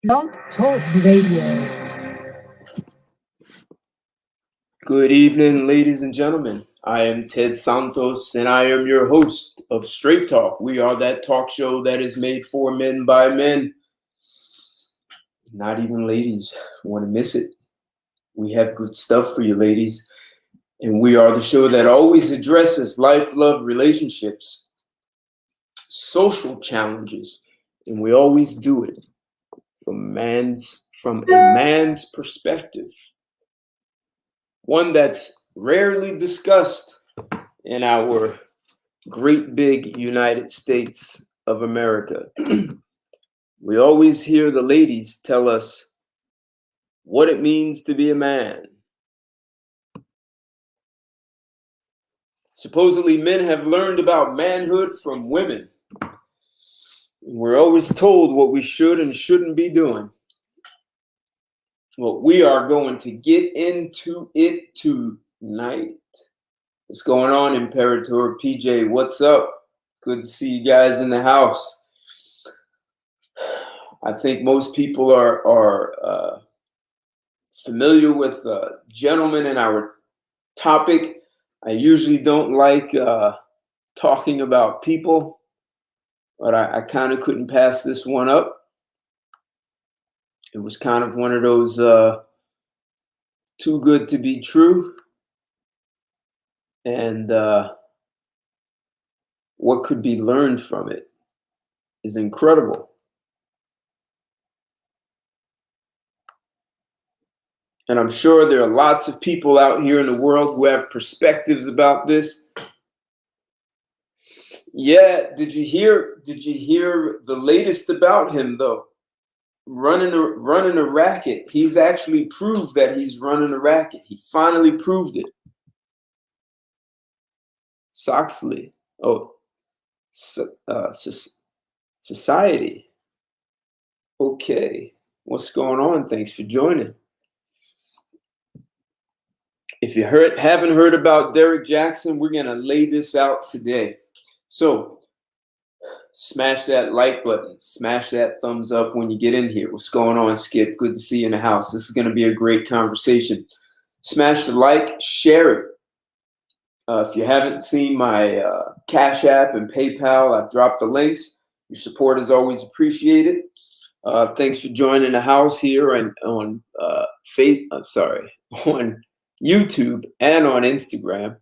Blog Talk Radio. Good evening, ladies and gentlemen. I am Ted Santos, and I am your host of Straight Talk. We are that talk show that is made for men by men. Not even ladies want to miss it. We have good stuff for you, ladies. And we are the show that always addresses life, love, relationships, social challenges, and we always do it from a man's perspective. One that's rarely discussed in our great big United States of America. We always hear the ladies tell us what it means to be a man. Supposedly, men have learned about manhood from women. We're always told what we should and shouldn't be doing. Well, we are going to get into it tonight. What's going on, Imperator PJ? What's up? Good to see you guys in the house. I think most people are familiar with the gentleman in our topic. I usually don't like talking about people, but I kind of couldn't pass this one up. It was kind of one of those too good to be true. And what could be learned from it is incredible. And I'm sure there are lots of people out here in the world who have perspectives about this. Yeah, did you hear the latest about him though? Running a racket. He's actually proved that he's running a racket. He finally proved it. Soxley. Society. Okay. What's going on? Thanks for joining. If you haven't heard about Derrick Jaxn, we're going to lay this out today. So smash that like button. Smash that thumbs up when you get in here. What's going on, Skip? Good to see you in the house. This is going to be a great conversation. Smash the like. Share it. If you haven't seen my Cash App and PayPal, I've dropped the links. Your support is always appreciated. Thanks for joining the house here and on on YouTube and on Instagram.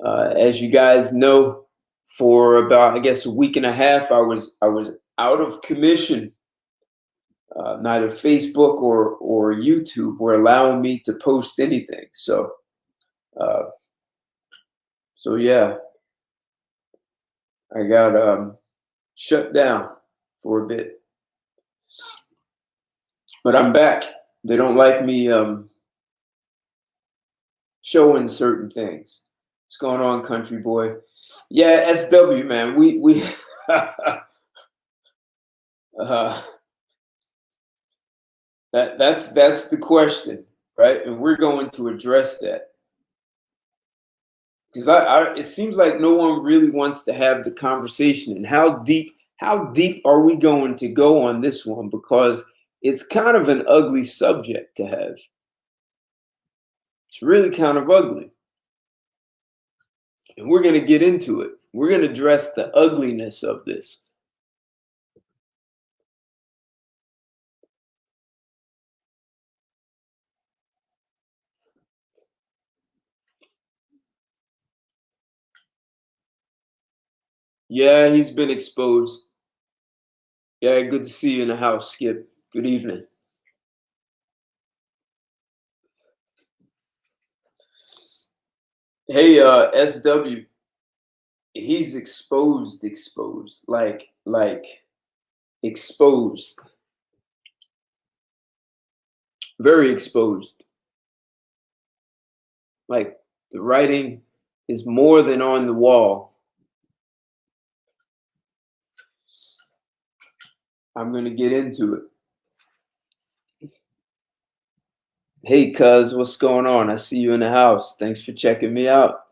As you guys know, for about, I guess, a week and a half, I was out of commission. Neither Facebook or YouTube were allowing me to post anything. So yeah, I got shut down for a bit. But I'm back. They don't like me showing certain things. What's going on, country boy? Yeah, SW, man. We that's the question, right? And we're going to address that. Because it seems like no one really wants to have the conversation. And how deep are we going to go on this one? Because it's kind of an ugly subject to have. It's really kind of ugly. And we're going to get into it. We're going to address the ugliness of this. Yeah, he's been exposed. Yeah, good to see you in the house, Skip. Good evening. Hey, SW, he's exposed, like exposed, very exposed. Like the writing is more than on the wall. I'm going to get into it. Hey, cuz, what's going on? I see you in the house. Thanks for checking me out.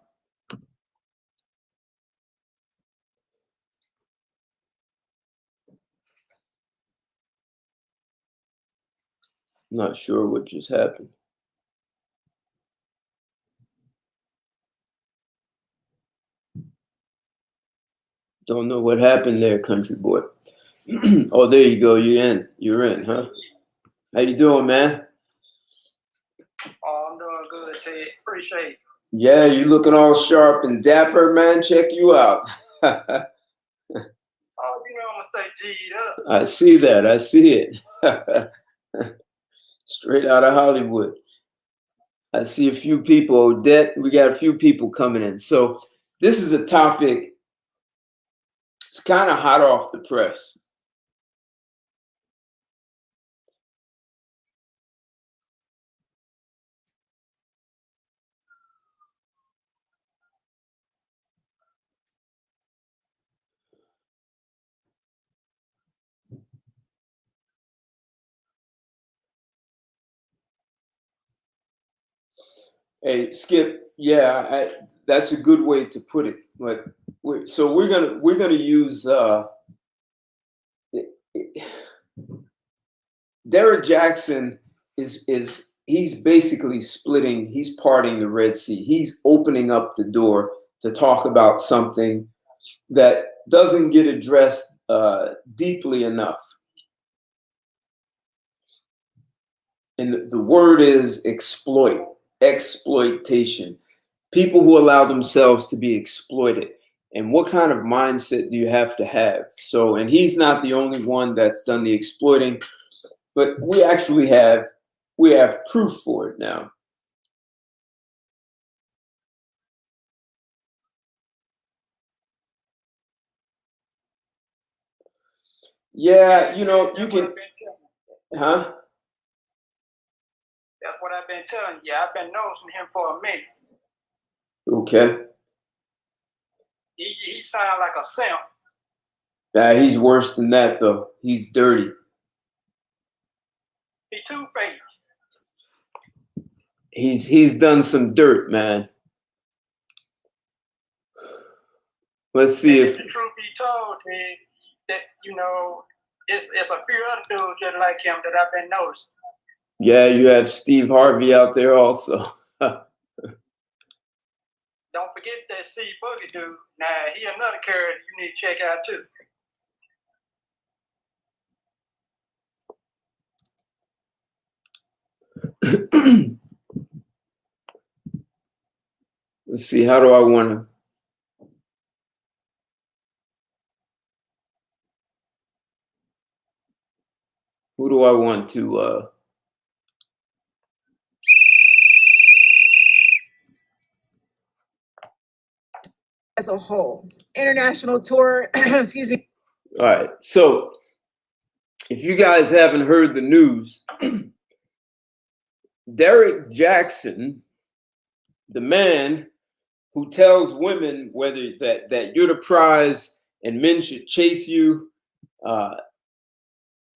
Not sure what just happened. Don't know what happened there, country boy. Oh, there you go. You're in. You're in, huh? How you doing, man? Oh, I'm doing good, Ted. Appreciate it. Yeah, you looking all sharp and dapper, man. Check you out. Oh, you know I'm gonna stay G'd up. I see that. I see it. Straight out of Hollywood. I see a few people. Odette, we got a few people coming in. So this is a topic. It's kind of hot off the press. Hey, Skip. Yeah, that's a good way to put it. But so we're gonna use Derrick Jaxn is he's basically splitting. He's parting the Red Sea. He's opening up the door to talk about something that doesn't get addressed deeply enough. And the word is exploitation. People who allow themselves to be exploited. And what kind of mindset do you have to have? So, and he's not the only one that's done the exploiting, but we actually have proof for it now. Yeah, you know, you can, huh? That's what I've been telling you. I've been noticing him for a minute. Okay. He sounds like a simp. Nah, he's worse than that though. He's dirty. He two-faced. He's done some dirt, man. Let's see if the truth be told, that you know, it's a few other dudes just like him that I've been noticing. yeah, you have Steve Harvey out there also. Don't forget that C Boogie dude. Now he another character you need to check out too. Let's see, how do I want to? Who do I want to? As a whole, international tour. Excuse me. All right. So, if you guys haven't heard the news, Derrick Jaxn, the man who tells women whether that you're the prize and men should chase you,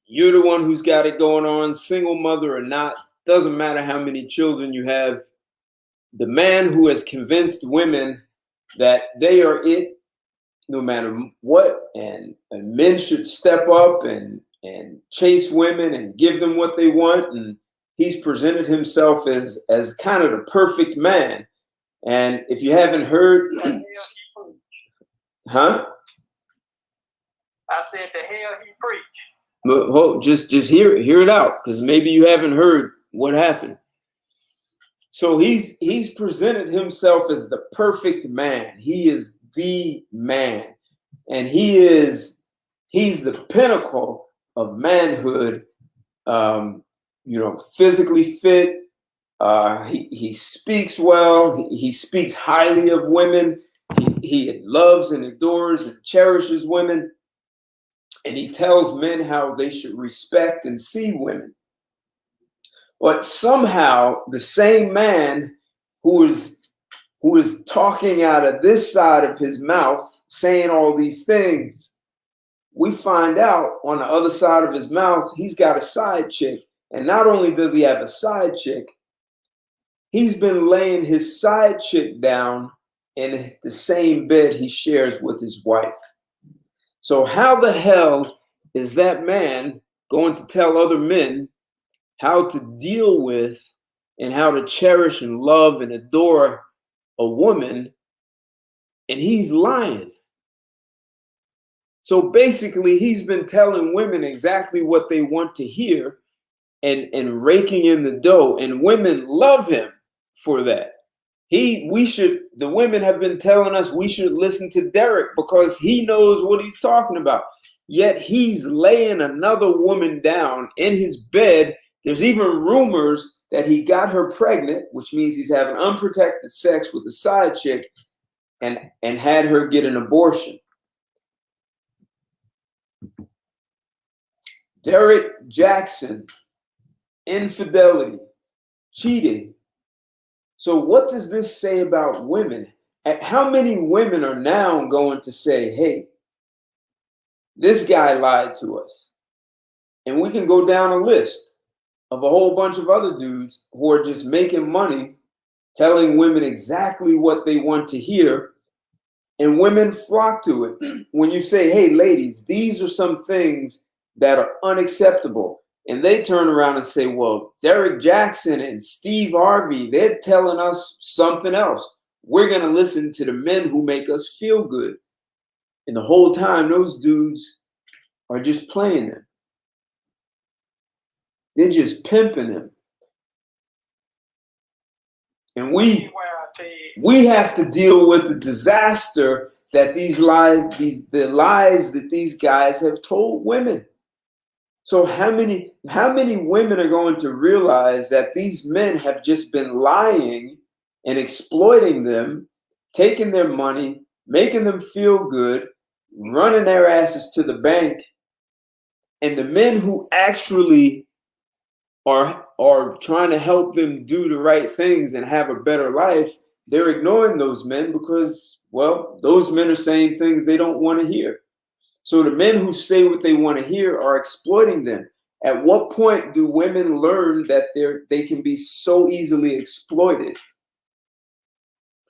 you're the one who's got it going on, single mother or not, doesn't matter how many children you have. The man who has convinced women that they are it no matter what, and men should step up and chase women and give them what they want. And he's presented himself as kind of the perfect man. And if you haven't heard, huh? I said the hell he preached. Just hear it out, because maybe you haven't heard what happened. So he's presented himself as the perfect man. He is the man, and he's the pinnacle of manhood. Physically fit. He speaks well. He speaks highly of women. He loves and adores and cherishes women. And he tells men how they should respect and see women. But somehow the same man who is talking out of this side of his mouth, saying all these things, we find out on the other side of his mouth, he's got a side chick. And not only does he have a side chick, he's been laying his side chick down in the same bed he shares with his wife. So how the hell is that man going to tell other men how to deal with and how to cherish and love and adore a woman, and he's lying. So basically, he's been telling women exactly what they want to hear and raking in the dough, and women love him for that. The women have been telling us we should listen to Derrick because he knows what he's talking about. Yet he's laying another woman down in his bed. There's even rumors that he got her pregnant, which means he's having unprotected sex with a side chick and had her get an abortion. Derrick Jaxn, infidelity, cheating. So what does this say about women? How many women are now going to say, hey, this guy lied to us? And we can go down a list of a whole bunch of other dudes who are just making money, telling women exactly what they want to hear, and women flock to it. When you say, hey, ladies, these are some things that are unacceptable, and they turn around and say, well, Derrick Jaxn and Steve Harvey, they're telling us something else. We're going to listen to the men who make us feel good. And the whole time, those dudes are just playing them. They're just pimping them. And we have to deal with the disaster that these lies, the lies that these guys have told women. So how many women are going to realize that these men have just been lying and exploiting them, taking their money, making them feel good, running their asses to the bank, and the men who actually are trying to help them do the right things and have a better life, they're ignoring those men because, well, those men are saying things they don't want to hear. So the men who say what they want to hear are exploiting them. At what point do women learn that they can be so easily exploited?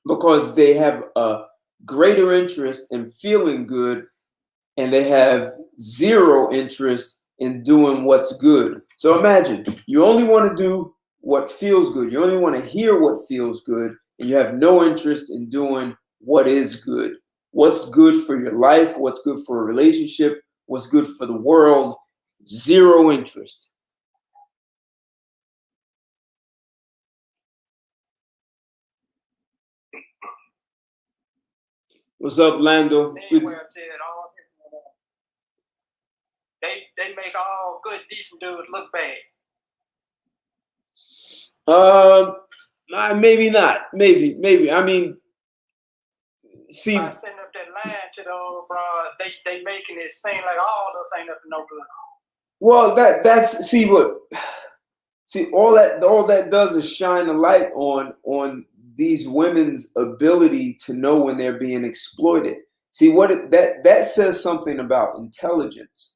Because they have a greater interest in feeling good and they have zero interest in doing what's good. So imagine, you only want to do what feels good. You only want to hear what feels good, and you have no interest in doing what is good. What's good for your life, what's good for a relationship, what's good for the world, zero interest. What's up, Lando? They make all good, decent dudes look bad. Maybe not. Maybe. I mean, see, by sending up that line to those broad, they making it seem like all those ain't up to no good. Well, all that does is shine a light on these women's ability to know when they're being exploited. See, that says something about intelligence.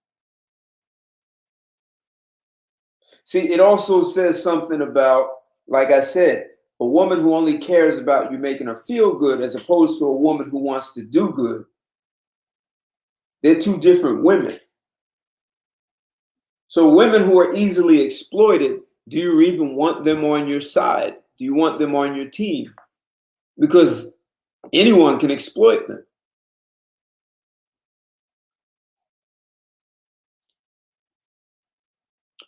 See, it also says something about, like I said, a woman who only cares about you making her feel good as opposed to a woman who wants to do good. They're two different women. So women who are easily exploited, do you even want them on your side? Do you want them on your team? Because anyone can exploit them.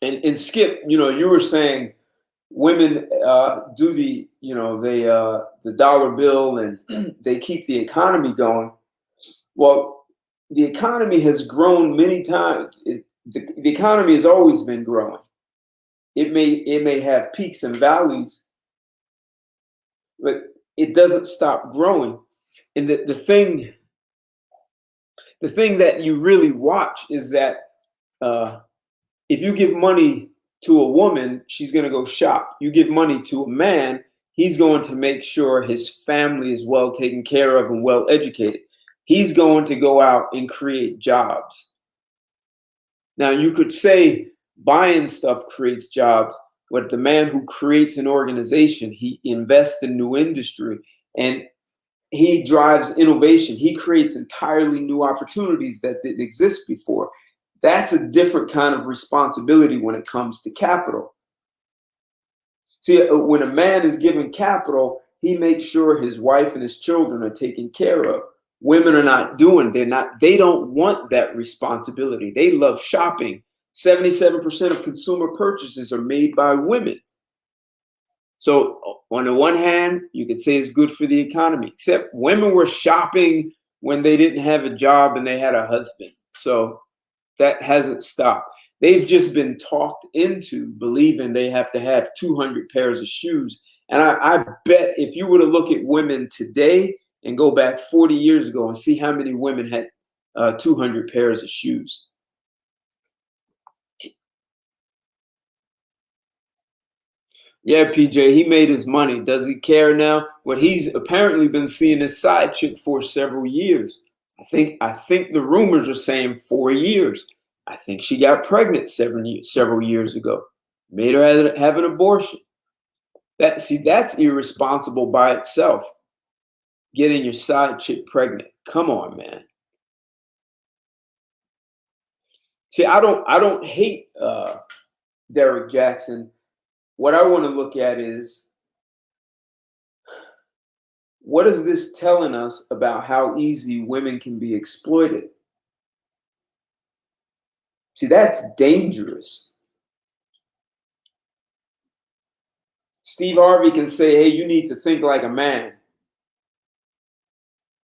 And Skip, you were saying women do the dollar bill and they keep the economy going. Well, the economy has grown many times. The economy has always been growing. It may have peaks and valleys, but it doesn't stop growing. And the thing that you really watch is that if you give money to a woman, she's going to go shop. You give money to a man, he's going to make sure his family is well taken care of and well educated. He's going to go out and create jobs. Now, you could say buying stuff creates jobs, but the man who creates an organization, he invests in new industry and he drives innovation. He creates entirely new opportunities that didn't exist before. That's a different kind of responsibility when it comes to capital. See, when a man is given capital, he makes sure his wife and his children are taken care of. Women are not doing, they don't want that responsibility. They love shopping. 77% of consumer purchases are made by women. So on the one hand, you could say it's good for the economy, except women were shopping when they didn't have a job and they had a husband. So that hasn't stopped. They've just been talked into believing they have to have 200 pairs of shoes. And I bet if you were to look at women today and go back 40 years ago and see how many women had 200 pairs of shoes. Yeah, PJ, he made his money. Does he care now? What he's apparently been seeing his side chick for several years. I think the rumors are saying 4 years. I think she got pregnant several years ago. Made her have an abortion. That's irresponsible by itself. Getting your side chick pregnant. Come on, man. See, I don't hate Derrick Jaxn. What I want to look at is, what is this telling us about how easy women can be exploited? See, that's dangerous. Steve Harvey can say, hey, you need to think like a man.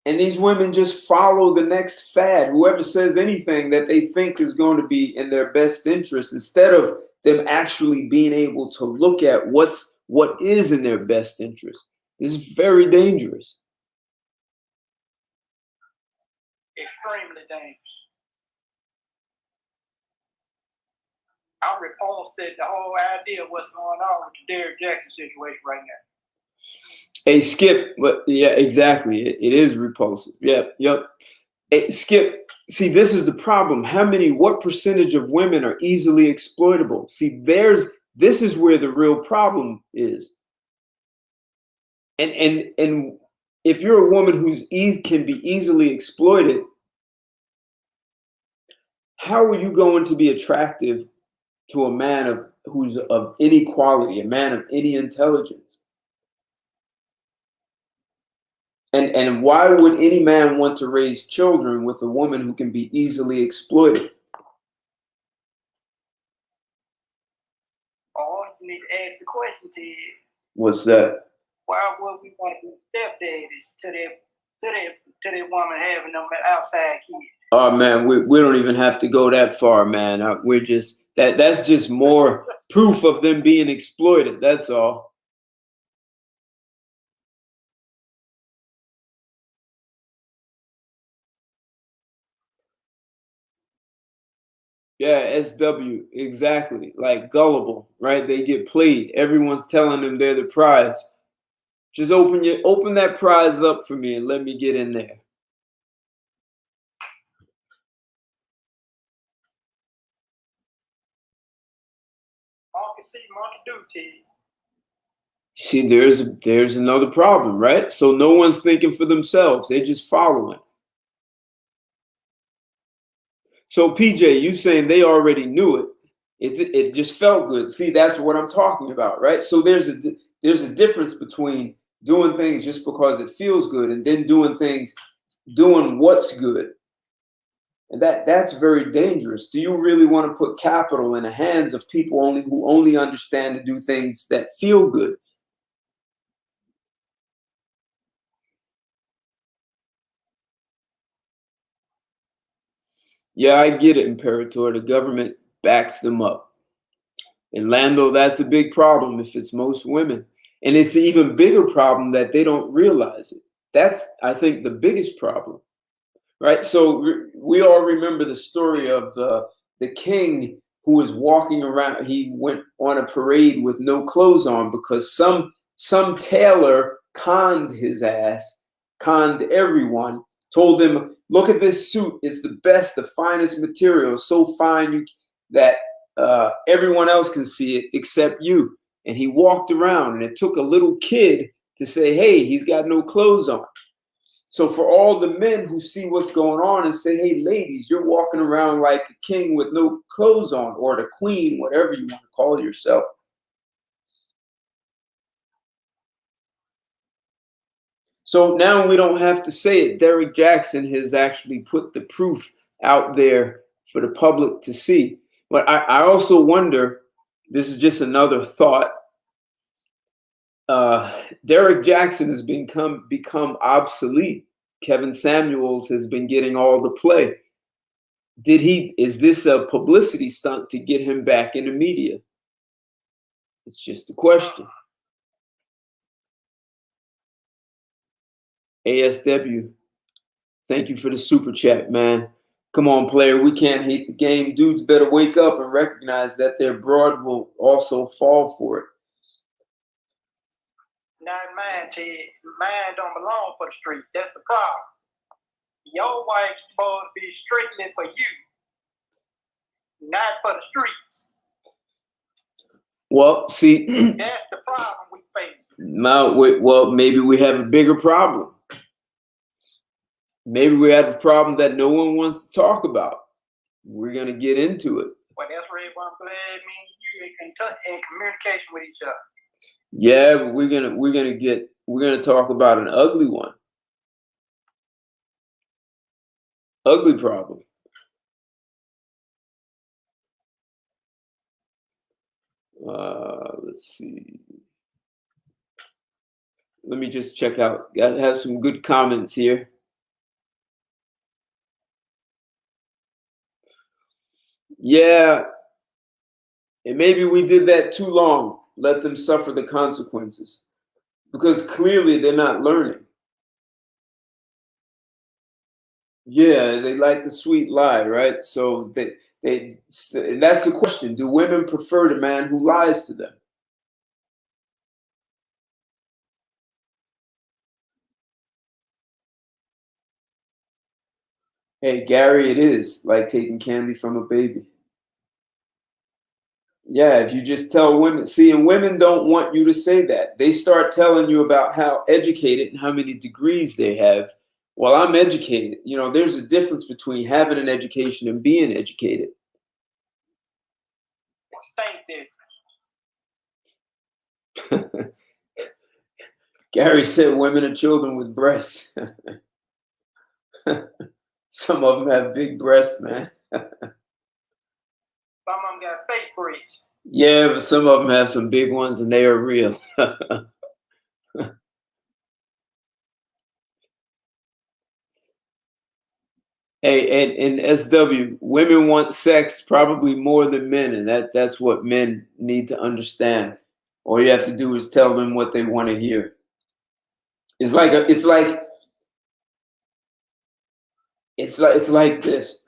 And these women just follow the next fad. Whoever says anything that they think is going to be in their best interest, instead of them actually being able to look at what is in their best interest. This is very dangerous. Extremely dangerous. I'm repulsed at the whole idea of what's going on with the Derrick Jaxn situation right now. Hey, Skip, but yeah, exactly. It is repulsive. Yep. Hey, Skip, see, this is the problem. What percentage of women are easily exploitable? See, this is where the real problem is. And if you're a woman can be easily exploited, how are you going to be attractive to a man who's of any quality, a man of any intelligence? And why would any man want to raise children with a woman who can be easily exploited? Oh, you need to ask the question, Ted. What's that? Why would we want to be stepdaddies to that woman having them outside kids? Oh man, we don't even have to go that far, man. We're just that's just more proof of them being exploited. That's all. Yeah, SW, exactly. Like gullible, right? They get played. Everyone's telling them they're the prize. Just open that prize up for me and let me get in there. Monkey see, monkey do, Ted. See, there's another problem, right? So no one's thinking for themselves. They're just following. So PJ, you saying they already knew it. It just felt good. See, that's what I'm talking about, right? So there's a difference between doing things just because it feels good and then doing what's good. And that's very dangerous. Do you really want to put capital in the hands of people who only understand to do things that feel good? Yeah, I get it, Imperator. The government backs them up. In Lando, that's a big problem if it's most women. And it's an even bigger problem that they don't realize it. That's, I think, the biggest problem, right? So we all remember the story of the king who was walking around. He went on a parade with no clothes on because some tailor conned his ass, conned everyone, told him, look at this suit. It's the best, the finest material, so fine that everyone else can see it except you. And he walked around, and it took a little kid to say, hey, he's got no clothes on. So for all the men who see what's going on and say, hey, ladies, you're walking around like a king with no clothes on, or the queen, whatever you want to call yourself. So now we don't have to say it. Derrick Jaxn has actually put the proof out there for the public to see. But I also wonder, this is just another thought, Derrick Jaxn has become obsolete. Kevin Samuels has been getting all the play. Is this a publicity stunt to get him back in the media? It's just a question. ASW, thank you for the super chat, man. Come on, player. We can't hate the game. Dudes better wake up and recognize that their broad will also fall for it. Now, man, man don't belong for the street. That's the problem. Your wife's supposed to be strictly for you, not for the streets. Well, see, that's the problem we face. Well, maybe we have a bigger problem. Maybe we have a problem that no one wants to talk about. We're gonna get into it. Well, that's really what I'm glad me and you in communication with each other. Yeah, but we're gonna talk about an ugly one. Ugly problem. Let's see. Let me just check out. I have some good comments here. Yeah, and maybe we did that too long. Let them suffer the consequences, because clearly they're not learning. Yeah, they like the sweet lie, right? So that's the question. Do women prefer the man who lies to them? Hey, Gary, it is like taking candy from a baby. Yeah, if you just tell women, see, and women don't want you to say that. They start telling you about how educated and how many degrees they have. Well, I'm educated. You know, there's a difference between having an education and being educated. Gary said women and children with breasts. Some of them have big breasts, man. Some of them got fake breasts. Yeah, but some of them have some big ones and they are real. Hey, and SW, women want sex probably more than men, and that's what men need to understand. All you have to do is tell them what they want to hear. It's like this.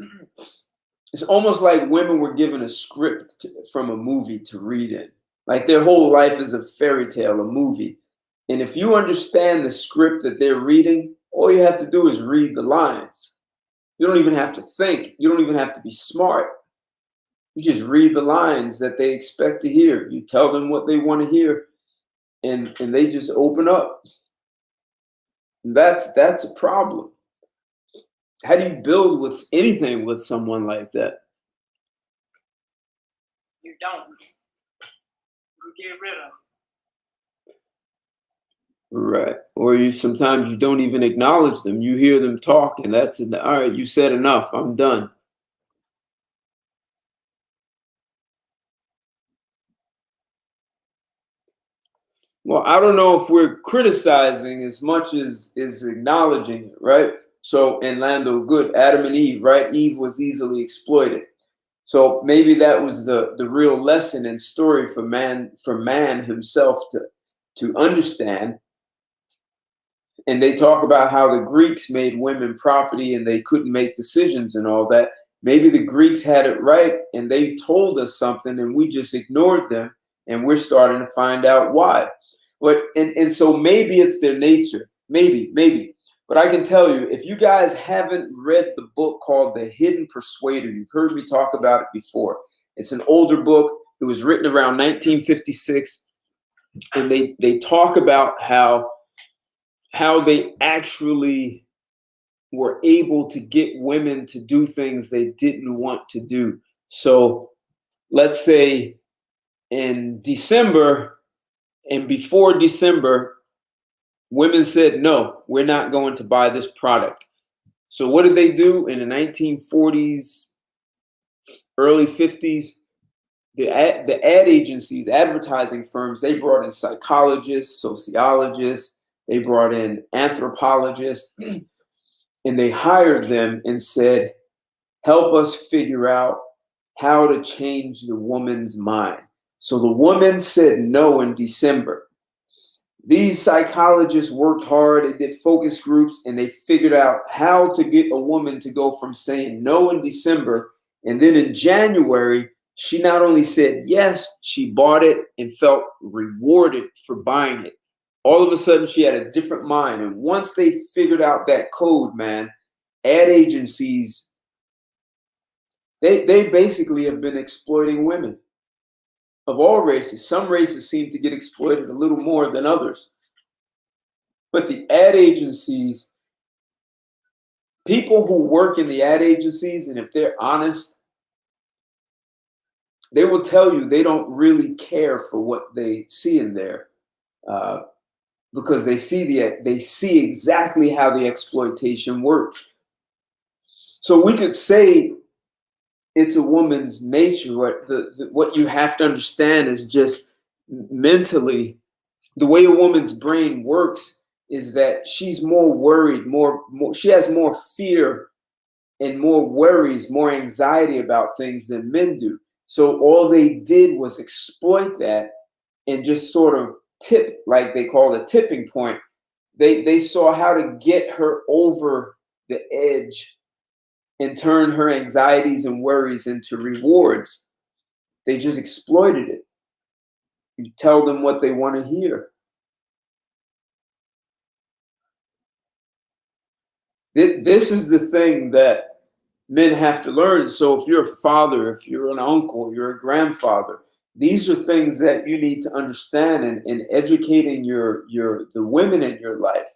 It's almost like women were given a script from a movie to read in. Like their whole life is a fairy tale, a movie. And if you understand the script that they're reading, all you have to do is read the lines. You don't even have to think. You don't even have to be smart. You just read the lines that they expect to hear. You tell them what they want to hear, and they just open up. And that's a problem. How do you build with anything with someone like that? You don't. You get rid of them. Right. Or sometimes you don't even acknowledge them. You hear them talk, and that's it. All right, you said enough. I'm done. Well, I don't know if we're criticizing as much as acknowledging it, right? So, and Lando, good. Adam and Eve, right? Eve was easily exploited. So maybe that was the real lesson and story for man himself to understand. And they talk about how the Greeks made women property and they couldn't make decisions and all that. Maybe the Greeks had it right and they told us something and we just ignored them, and we're starting to find out why. But and so maybe it's their nature. Maybe. But I can tell you, if you guys haven't read the book called The Hidden Persuader, you've heard me talk about it before. It's an older book. It was written around 1956. And they talk about how they actually were able to get women to do things they didn't want to do. So let's say in December and before December, women said, no, we're not going to buy this product. So what did they do in the 1940s, early 50s? The ad agencies, advertising firms, they brought in psychologists, sociologists, they brought in anthropologists, and they hired them and said, help us figure out how to change the woman's mind. So the woman said no in December. These psychologists worked hard, they did focus groups, and they figured out how to get a woman to go from saying no in December, and then in January, she not only said yes, she bought it and felt rewarded for buying it. All of a sudden, she had a different mind. And once they figured out that code, man, ad agencies, they basically have been exploiting women of all races. Some races seem to get exploited a little more than others. But the ad agencies, people who work in the ad agencies, and if they're honest, they will tell you they don't really care for what they see in there, because they see exactly how the exploitation works. So we could say it's a woman's nature. What you have to understand is just mentally, the way a woman's brain works is that she's more worried, she has more fear and more worries, more anxiety about things than men do. So all they did was exploit that and just sort of tip, like they call it a tipping point. They saw how to get her over the edge and turn her anxieties and worries into rewards. They just exploited it. You tell them what they want to hear. This is the thing that men have to learn. So if you're a father, if you're an uncle, you're a grandfather, these are things that you need to understand in educating the women in your life.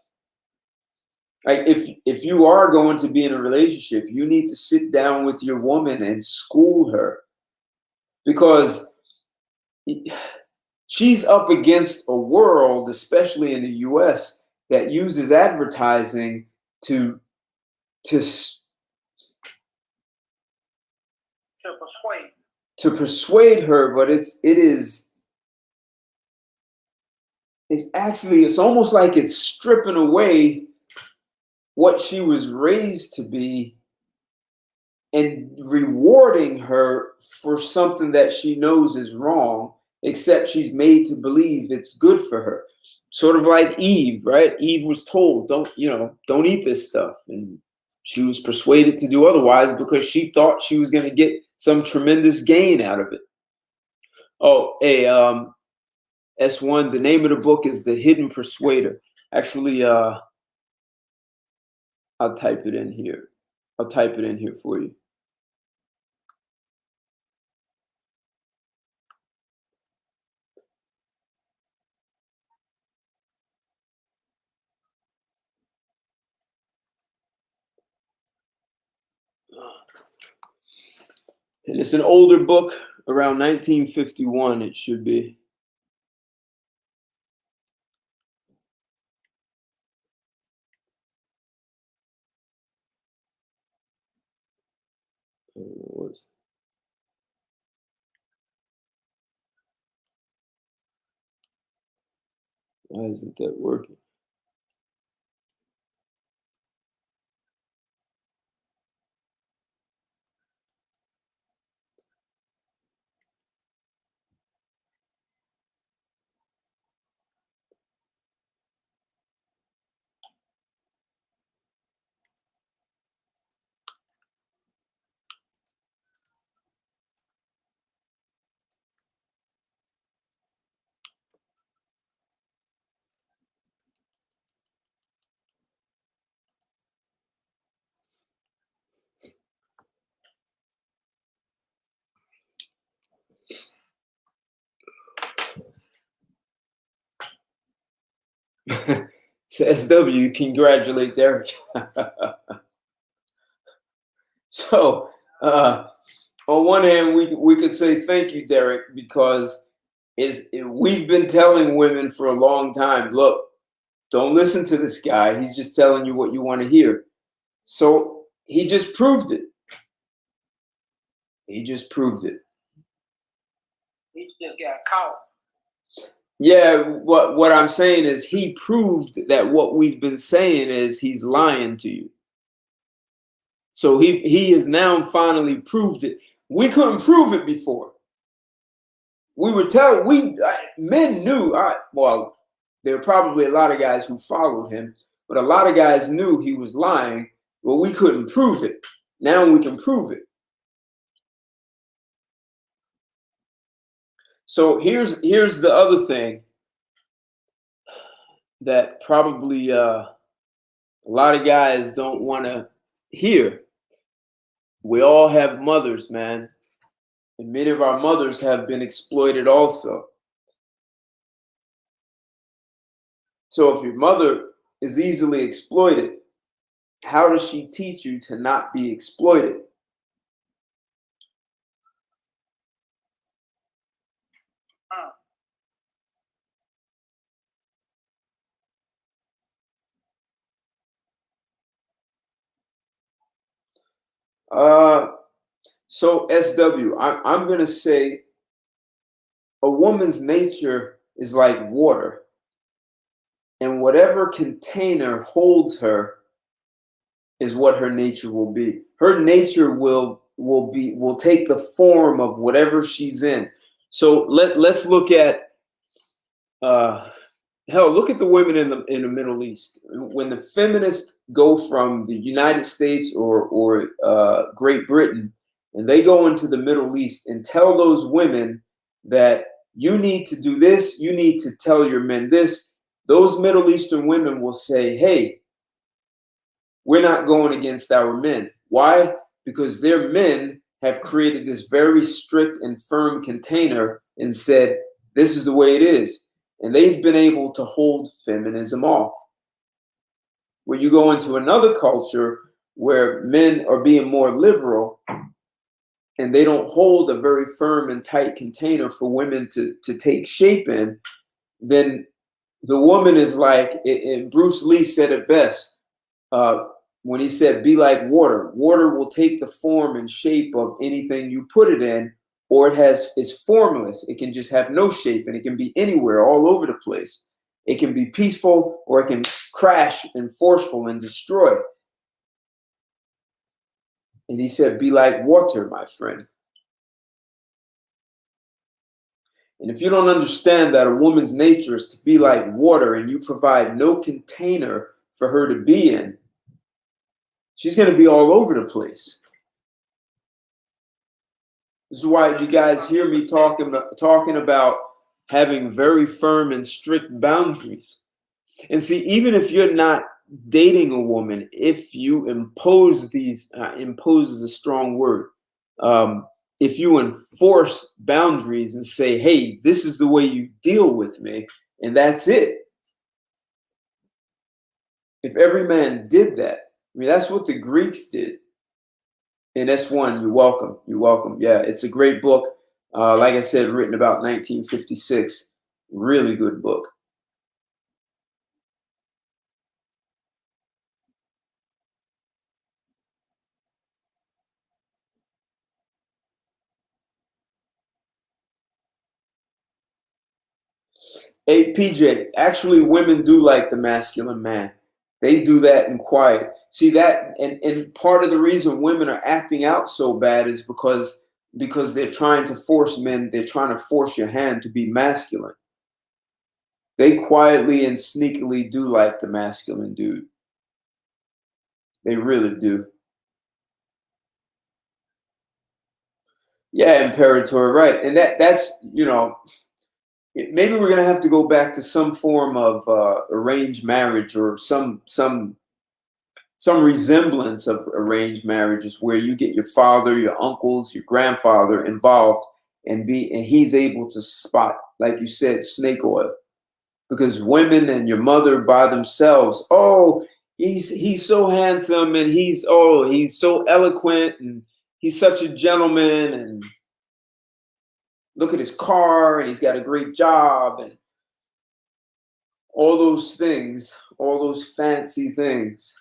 Like if you are going to be in a relationship, you need to sit down with your woman and school her, because she's up against a world, especially in the US, that uses advertising to persuade her, but it's almost like it's stripping away what she was raised to be and rewarding her for something that she knows is wrong, except she's made to believe it's good for her. Sort of like Eve, right? Eve was told, don't eat this stuff. And she was persuaded to do otherwise because she thought she was going to get some tremendous gain out of it. Oh, hey, S1, the name of the book is The Hidden Persuader. Actually, I'll type it in here. I'll type it in here for you. And it's an older book, around 1951, it should be. Why isn't that working? So SW, congratulate Derrick. So on one hand, we could say thank you, Derrick, because we've been telling women for a long time, look, Don't listen to this guy. He's just telling you what you want to hear. So he just proved it. He just proved it. He just got caught. Yeah, what I'm saying is he proved that what we've been saying is he's lying to you. So he has now finally proved it. We couldn't prove it before. We were men knew. Well, there were probably a lot of guys who followed him, but a lot of guys knew he was lying. Well, we couldn't prove it. Now we can prove it. So here's the other thing that probably a lot of guys don't want to hear. We all have mothers, man. And many of our mothers have been exploited also. So if your mother is easily exploited, how does she teach you to not be exploited? So SW, I'm going to say a woman's nature is like water. And whatever container holds her is what her nature will be. Her nature will take the form of whatever she's in. So let's look at look at the women in the Middle East. When the feminists go from the United States or Great Britain, and they go into the Middle East and tell those women that you need to do this, you need to tell your men this, those Middle Eastern women will say, hey, we're not going against our men. Why? Because their men have created this very strict and firm container and said, this is the way it is. And they've been able to hold feminism off. When you go into another culture where men are being more liberal and they don't hold a very firm and tight container for women to take shape in, then the woman is like, and Bruce Lee said it best when he said, be like water. Water will take the form and shape of anything you put it in, or it's formless. It can just have no shape, and it can be anywhere, all over the place. It can be peaceful, or it can crash and forceful and destroy. And he said, be like water, my friend. And if you don't understand that a woman's nature is to be like water and you provide no container for her to be in, she's going to be all over the place. This is why you guys hear me talking about having very firm and strict boundaries. And see, even if you're not dating a woman, if you impose impose is a strong word. If you enforce boundaries and say, hey, this is the way you deal with me, and that's it. If every man did that, I mean, that's what the Greeks did. And S1, you're welcome. You're welcome. Yeah, it's a great book. Like I said, written about 1956. Really good book. Hey, PJ, actually, women do like the masculine man. They do that in quiet. See that, and part of the reason women are acting out so bad is because they're trying to force men, they're trying to force your hand to be masculine. They quietly and sneakily do like the masculine dude. They really do. Yeah, Imperator, right. And that's, maybe we're going to have to go back to some form of arranged marriage or some resemblance of arranged marriages where you get your father, your uncles, your grandfather involved and he's able to spot, like you said, snake oil. Because women and your mother by themselves, oh, he's so handsome and he's so eloquent and he's such a gentleman and look at his car and he's got a great job. And all those things, all those fancy things.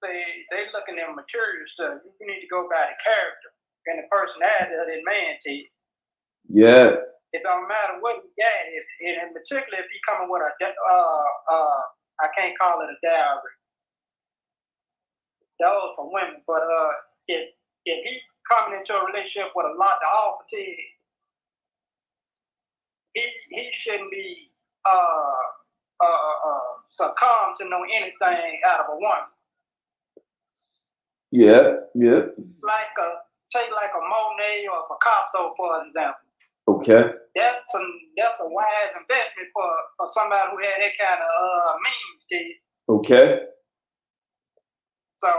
They looking at material stuff. You need to go by the character and the personality of that man, T. Yeah. It don't matter what he got. In particular, if he coming with I can't call it a dowry. Those for women, but if he coming into a relationship with a lot to offer to you, he shouldn't be succumb to know anything out of a woman. Yeah. Take like a Monet or a Picasso, for example. Okay. That's a wise investment for somebody who had that kind of means, kid. Okay. So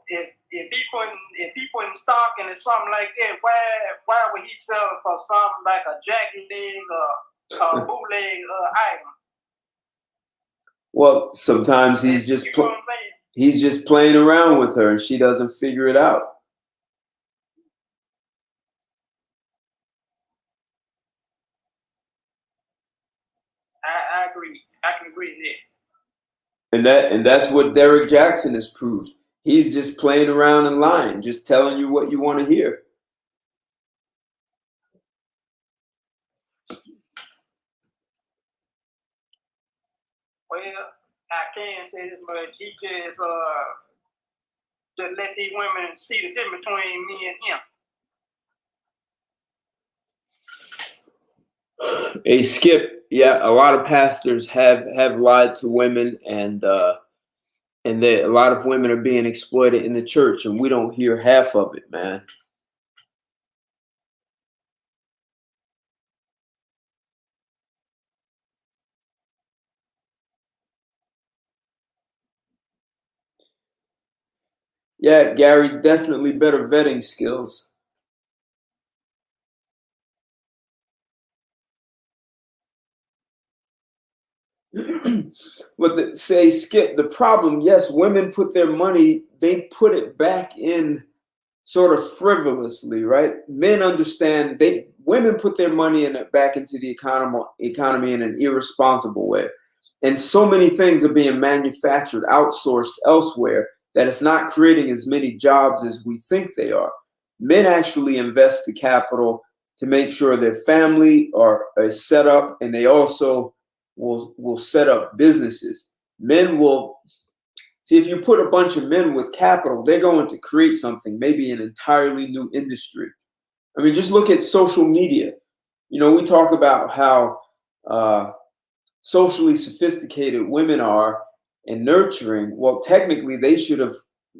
if he putting stock into something like that, why would he sell it for something like a jacket leg or a bootleg item? Well, sometimes he's just playing around with her and she doesn't figure it out. I agree. I can agree with that. And that's what Derrick Jaxn has proved. He's just playing around and lying, just telling you what you want to hear. Well, I can say this much. He just let these women see the difference between me and him. Hey, Skip, yeah, a lot of pastors have lied to women, and a lot of women are being exploited in the church, and we don't hear half of it, man. Yeah, Gary, definitely better vetting skills. But say, Skip, the problem, yes, women put their money, they put it back in sort of frivolously, right? Men understand women put their money back into the economy in an irresponsible way. And so many things are being manufactured, outsourced elsewhere, that it's not creating as many jobs as we think they are. Men actually invest the capital to make sure their family is set up, and they also will set up businesses. Men will see, if you put a bunch of men with capital, they're going to create something, maybe an entirely new industry. I mean, just look at social media. You know, we talk about how socially sophisticated women are and nurturing. Well, technically, they should have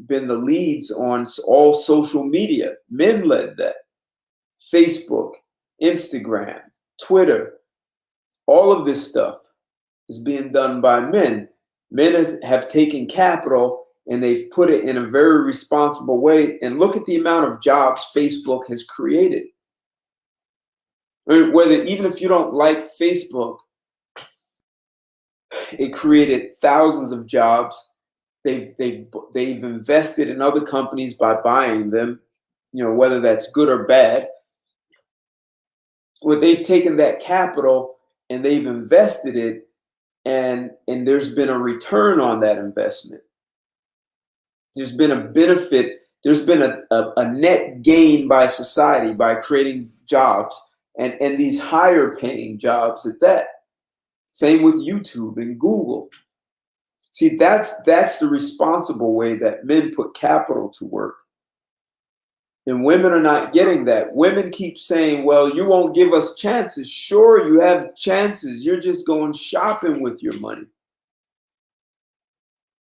been the leads on all social media. Men led that. Facebook, Instagram, Twitter, all of this stuff is being done by men. Men have taken capital and they've put it in a very responsible way. And look at the amount of jobs Facebook has created. I mean, even if you don't like Facebook, it created thousands of jobs. They've invested in other companies by buying them, you know, whether that's good or bad. Well, they've taken that capital and they've invested it, and there's been a return on that investment. There's been a benefit. There's been a net gain by society by creating jobs and these higher paying jobs at that. Same with YouTube and Google. See, that's the responsible way that men put capital to work. And women are not getting that. Women keep saying, well, you won't give us chances. Sure, you have chances. You're just going shopping with your money.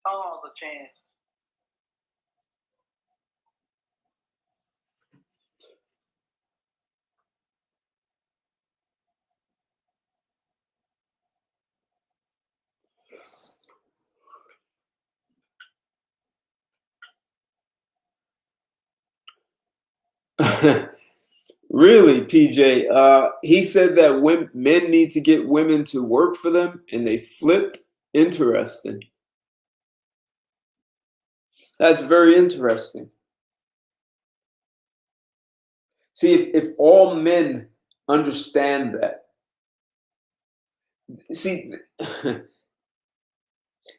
Tons of chance. Really, PJ? He said that men need to get women to work for them, and they flipped. Interesting. That's very interesting. See, if all men understand that, see,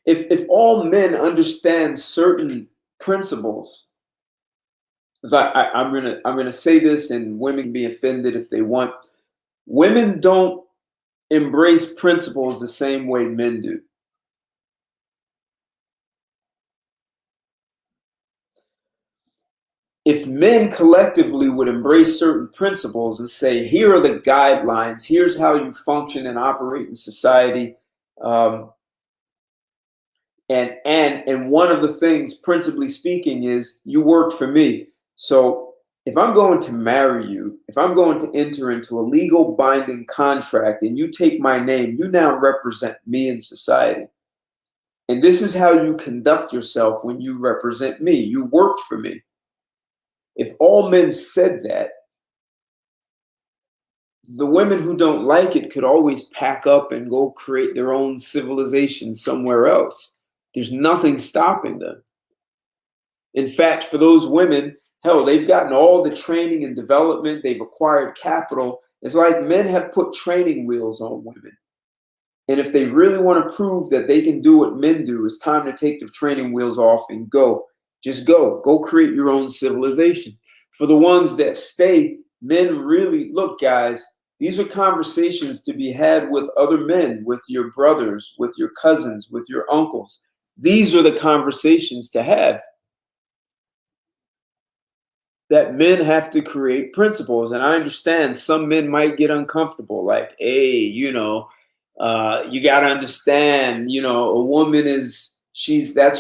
if all men understand certain principles, because I'm gonna say this, and women can be offended if they want. Women don't embrace principles the same way men do. If men collectively would embrace certain principles and say, here are the guidelines, here's how you function and operate in society, and one of the things, principally speaking, is you work for me. So if I'm going to marry you, if I'm going to enter into a legal binding contract and you take my name, you now represent me in society. And this is how you conduct yourself when you represent me. You work for me. If all men said that, the women who don't like it could always pack up and go create their own civilization somewhere else. There's nothing stopping them. In fact, for those women, hell, they've gotten all the training and development, they've acquired capital. It's like men have put training wheels on women. And if they really want to prove that they can do what men do, it's time to take the training wheels off and go. Just go. Go create your own civilization. For the ones that stay, men really, look, guys, these are conversations to be had with other men, with your brothers, with your cousins, with your uncles. These are the conversations to have. That men have to create principles. And I understand some men might get uncomfortable, like, hey, you got to understand, a woman that's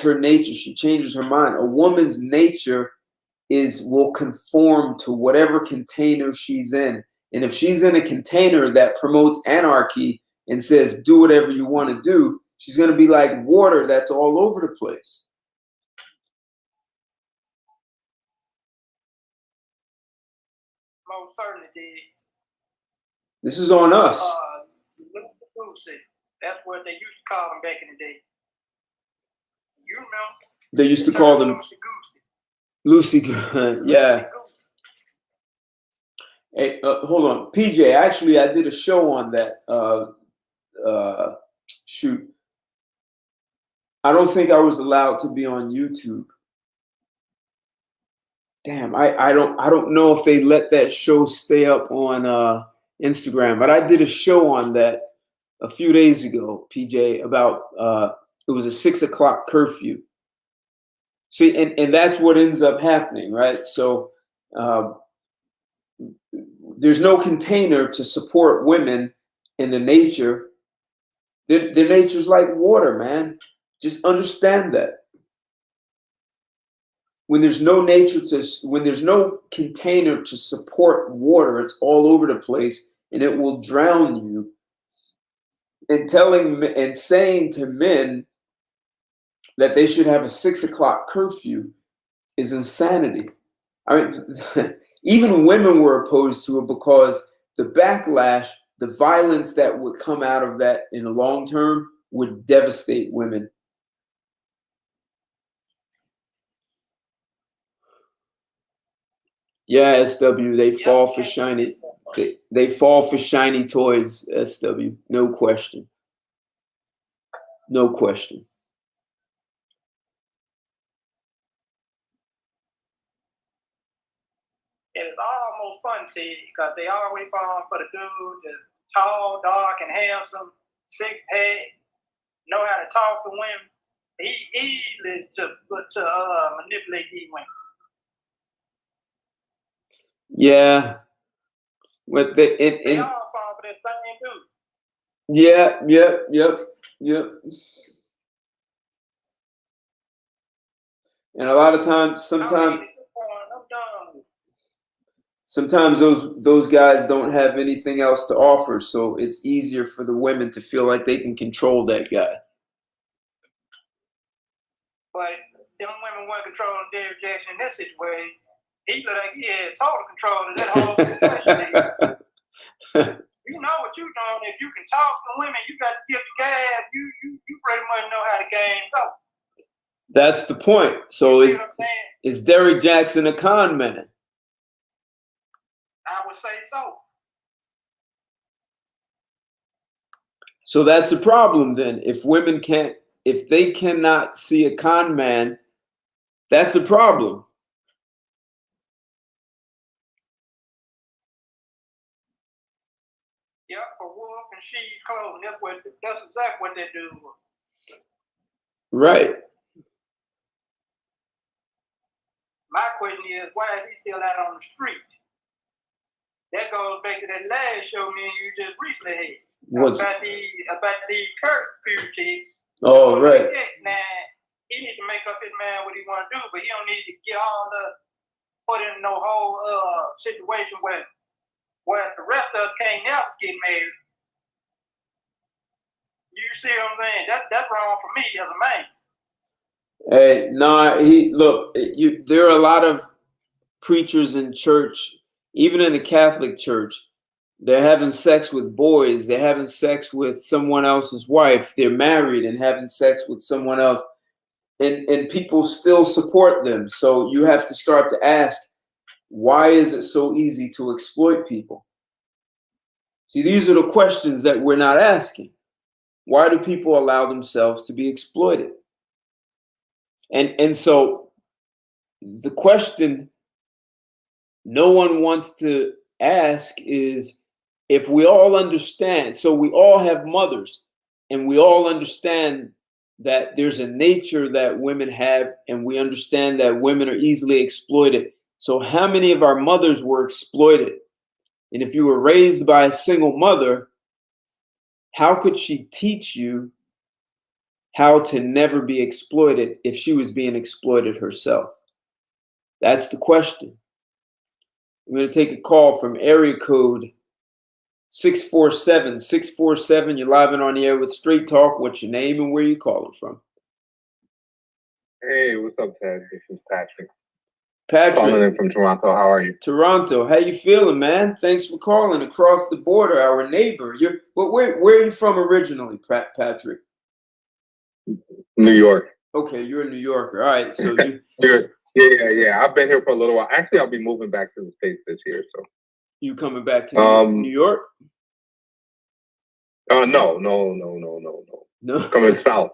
her nature. She changes her mind. A woman's nature will conform to whatever container she's in. And if she's in a container that promotes anarchy and says, do whatever you want to do, she's going to be like water that's all over the place. Most certainly did. This is on us. That's what they used to call them back in the day. You remember? They used to call them Lucy. Yeah. Hey, hold on, PJ. Actually, I did a show on that. Shoot, I don't think I was allowed to be on YouTube. Damn, I don't know if they let that show stay up on Instagram, but I did a show on that a few days ago, PJ, about it was a 6 o'clock curfew. See, and that's what ends up happening, right? So there's no container to support women in the nature. Their nature's like water, man. Just understand that. When there's no container to support water, it's all over the place and it will drown you. And saying to men that they should have a 6 o'clock curfew is insanity. I mean, even women were opposed to it because the backlash, the violence that would come out of that in the long term would devastate women. Yeah, SW, they fall for shiny. They fall for shiny toys, SW. No question. No question. And it's almost fun to you because they always fall for the dude that's tall, dark, and handsome, six-pack, know how to talk to women. He easily to manipulate these women. Yeah. But they all fall for that same dude. Yeah, yep. And a lot of times, sometimes those guys don't have anything else to offer, so it's easier for the women to feel like they can control that guy. But them women weren't controlling Derrick Jaxn in this situation. He looked like he had total control of that whole situation. You know what you're doing. If you can talk to women, you got to give the gab. You pretty much know how the game goes. That's the point. So is Derrick Jaxn a con man? I would say so. So that's a problem then. If they cannot see a con man, that's a problem. Yep, for wolf and sheep clothing. That's exactly what they do. Right. My question is, why is he still out on the street? That goes back to that last show me and you just recently had about the Kirk fugitive. Oh, right. Now he need to make up his mind what he want to do, but he don't need to get all the put in no whole situation where the rest of us can't never get married. You see what I'm saying? That's wrong for me as a man. Hey, no, there are a lot of preachers in church, even in the Catholic Church. They're having sex with boys. They're having sex with someone else's wife. They're married and having sex with someone else. And people still support them. So you have to start to ask, why is it so easy to exploit people? See, these are the questions that we're not asking. Why do people allow themselves to be exploited? And so the question no one wants to ask is, if we all understand, so we all have mothers and we all understand that there's a nature that women have, and we understand that women are easily exploited. So how many of our mothers were exploited? And if you were raised by a single mother, how could she teach you how to never be exploited if she was being exploited herself? That's the question. I'm going to take a call from area code 647. 647, you're live and on the air with Straight Talk. What's your name and where you calling from? Hey, what's up, Ted? This is Patrick. Calling in from Toronto. How are you? Toronto. How you feeling, man? Thanks for calling across the border, our neighbor. Where are you from originally, Patrick? New York. Okay, you're a New Yorker. All right, so yeah. I've been here for a little while. Actually, I'll be moving back to the States this year. So you coming back to New York? No. Coming south.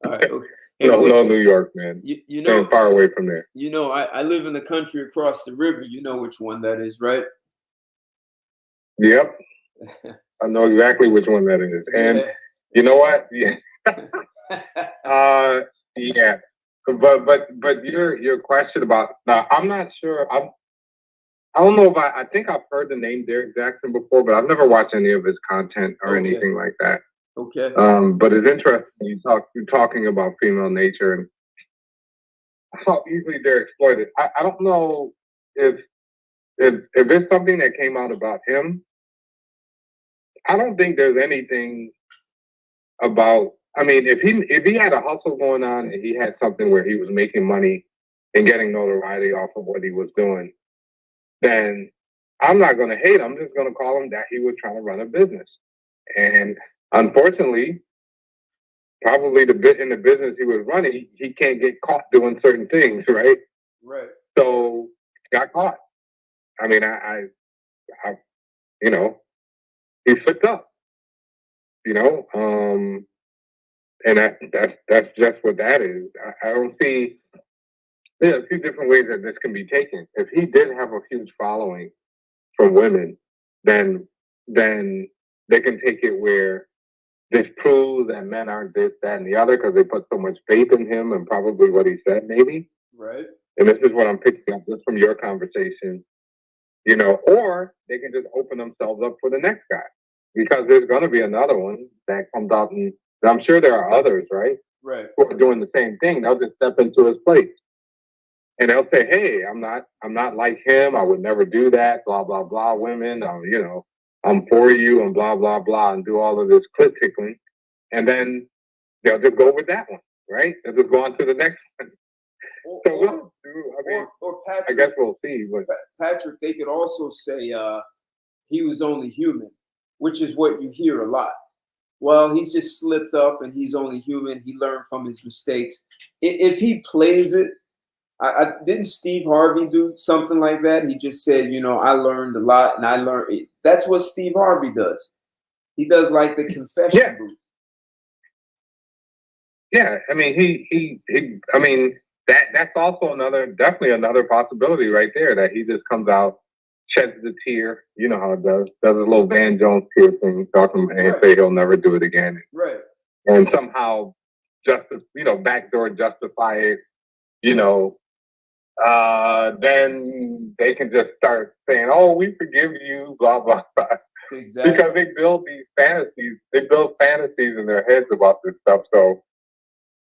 All right. Okay. Hey, no, New York, man. You know, staying far away from there. You know, I live in the country across the river. You know which one that is, right? Yep. I know exactly which one that is. And you know what? Yeah. Yeah. But your question about now, I'm not sure. I don't know if I think I've heard the name Derrick Jaxn before, but I've never watched any of his content or anything like that. Okay. But it's interesting you're talking about female nature and how easily they're exploited. I don't know if it's something that came out about him. I don't think there's anything about. I mean, if he had a hustle going on and he had something where he was making money and getting notoriety off of what he was doing, then I'm not going to hate him. I'm just going to call him that he was trying to run a business. And unfortunately, probably in the business he was running, he can't get caught doing certain things, right? Right. So got caught. I mean, I you know, he slipped up. You know, and that's just what that is. I don't see. There are a few different ways that this can be taken. If he did have a huge following from women, then they can take it where this proves that men aren't this, that, and the other because they put so much faith in him and probably what he said, maybe. Right. And this is what I'm picking up just from your conversation, you know, or they can just open themselves up for the next guy because there's going to be another one that comes out, and I'm sure there are others, right? Right. Who are doing the same thing. They'll just step into his place. And they'll say, hey, I'm not like him. I would never do that, blah, blah, blah, women, you know, I'm for you and blah, blah, blah, and do all of this clit tickling. And then they'll just go with that one, right? They'll just go on to the next one. Or Patrick, I guess we'll see. But Patrick, they could also say he was only human, which is what you hear a lot. Well, he's just slipped up and he's only human. He learned from his mistakes. If he plays it, I didn't Steve Harvey do something like that? He just said, you know, I learned a lot and I learned it. That's what Steve Harvey does. He does like the confession booth. Yeah, I mean, he I mean, that's also definitely another possibility right there, that he just comes out, sheds the tear, you know how it does a little Van Jones tear thing, talking and say he'll never do it again. Right. And somehow backdoor justify it, then they can just start saying, "Oh, we forgive you," blah blah blah. Exactly. Because they build these fantasies, in their heads about this stuff. So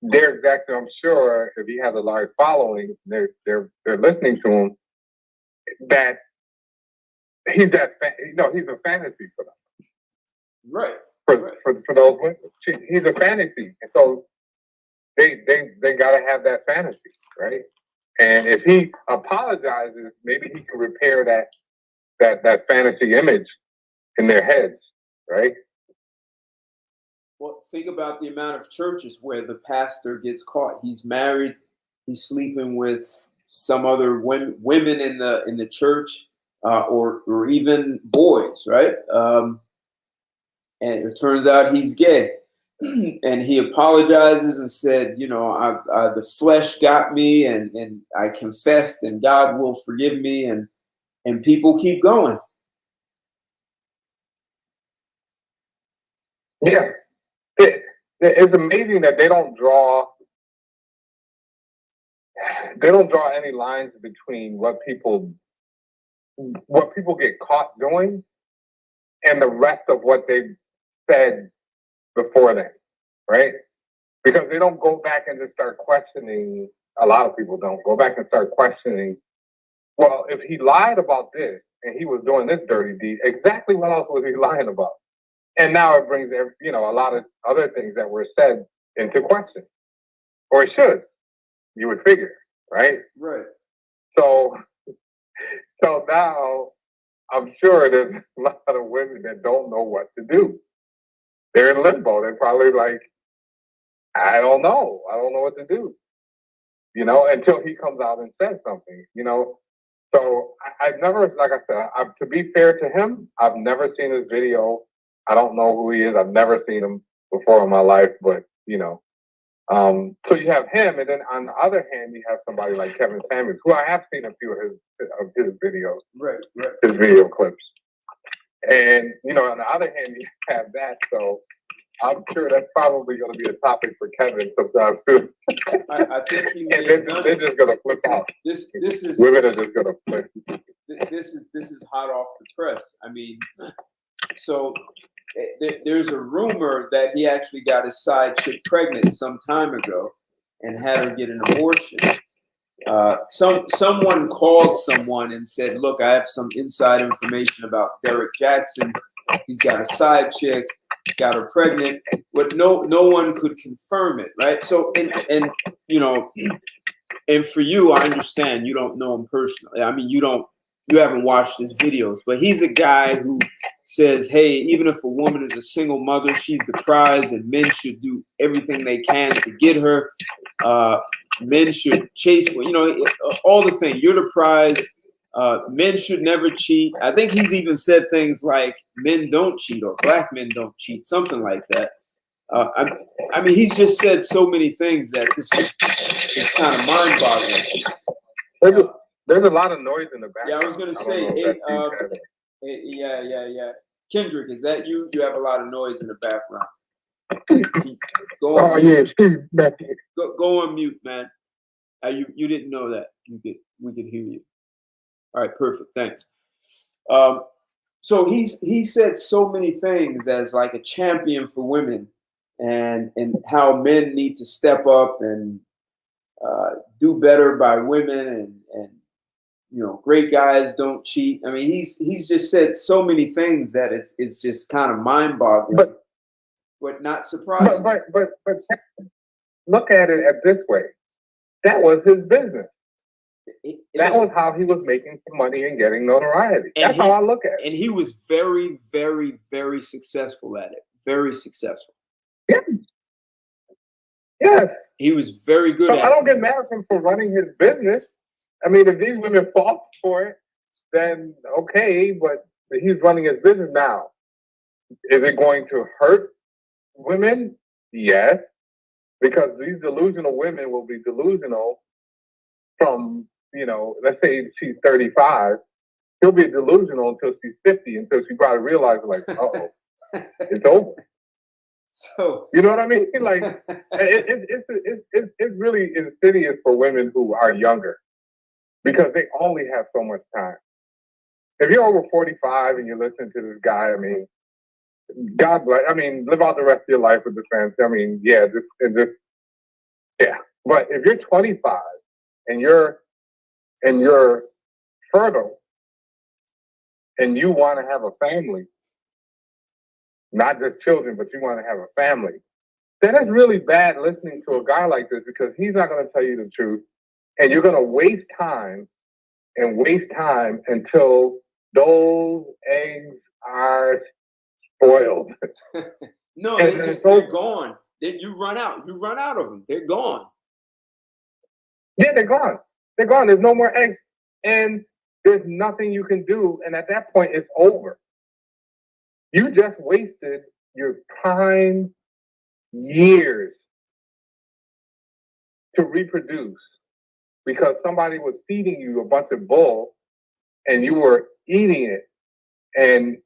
I'm sure if he has a large following, they're listening to him, that he's he's a fantasy for them. Right. For those women, he's a fantasy, and so they gotta have that fantasy, right? And if he apologizes, maybe he can repair that fantasy image in their heads, right? Well, think about the amount of churches where the pastor gets caught. He's married, he's sleeping with some other women in the church, or even boys, right? And it turns out he's gay. And he apologizes and said, the flesh got me, and I confessed, and God will forgive me, and people keep going. Yeah. It's amazing that they don't draw any lines between what people get caught doing and the rest of what they said before then, right? Because they don't go back and just start questioning. A lot of people don't go back and start questioning, well, if he lied about this and he was doing this dirty deed, exactly what else was he lying about? And now it brings a lot of other things that were said into question, or it should. You would figure, right? Right. So now I'm sure there's a lot of women that don't know what to do. They're in limbo. They're probably like, I don't know what to do, until he comes out and says something, So I've never, like I said, to be fair to him, I've never seen his video. I don't know who he is. I've never seen him before in my life, but so you have him, and then on the other hand, you have somebody like Kevin Samuels, who I have seen a few of his videos, right, his video clips, and on the other hand, you have that. So I'm sure that's probably going to be a topic for Kevin sometime too. I think he and they're just going to flip out. This is women are just going to flip. This is hot off the press. I mean, so there's a rumor that he actually got his side chick pregnant some time ago and had her get an abortion. Someone called someone and said, "Look, I have some inside information about Derrick Jaxn. He's got a side chick, got her pregnant," but no one could confirm it, right? So and for you, I understand you don't know him personally. I mean, you haven't watched his videos, but he's a guy who says, hey, even if a woman is a single mother, she's the prize, and men should do everything they can to get her. Men should chase, all the things. You're the prize. Men should never cheat. I think he's even said things like men don't cheat or black men don't cheat, something like that. I mean, he's just said so many things that this is kind of mind-boggling. There's a lot of noise in the background. Yeah, I was going to say, yeah. Kendrick, is that you? You have a lot of noise in the background. Go on mute. Steve back here. Go on mute, man. You didn't know that. We could hear you. All right, perfect. Thanks. So he said so many things as like a champion for women, and how men need to step up and do better by women, and great guys don't cheat. I mean, he's just said so many things that it's just kind of mind-boggling, but not surprising. But look at it this way. That was his business. That was how he was making some money and getting notoriety. That's how I look at it. And he was very, very, very successful at it. Very successful. Yeah. Yes. He was very good at it. I don't get mad at him for running his business. I mean, if these women fought for it, then okay, but he's running his business now. Is it going to hurt women? Yes, because these delusional women will be delusional from, let's say she's 35. She'll be delusional until she's 50, until she probably realizes, like, uh-oh, it's over. So you know what I mean? Like, it's really insidious for women who are younger because they only have so much time. If you're over 45 and you're listening to this guy, I mean, God bless. I mean, live out the rest of your life with this man. I mean, yeah. But if you're 25 and you're fertile and you want to have a family, not just children, but you want to have a family, then it's really bad listening to a guy like this because he's not going to tell you the truth, and you're going to waste time until those eggs are spoiled. no, And they're gone. You run out of them. They're gone. Yeah, they're gone. They're gone. There's no more eggs, and there's nothing you can do. And at that point, it's over. You just wasted your prime years to reproduce because somebody was feeding you a bunch of bull and you were eating it, and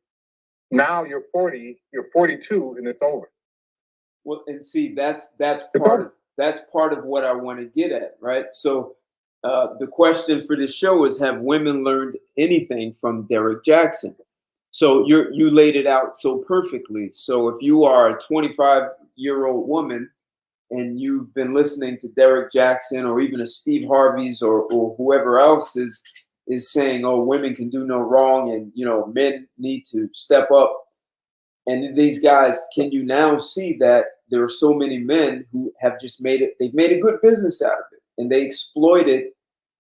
now you're 40, you're 42, and it's over. Well, and see, that's part of what I want to get at, right? So the question for this show is: have women learned anything from Derrick Jaxn? So you laid it out so perfectly. So if you are a 25-year-old woman and you've been listening to Derrick Jaxn or even a Steve Harvey's or whoever else is saying, oh, women can do no wrong and men need to step up. And these guys, can you now see that there are so many men who have just they've made a good business out of it, and they exploited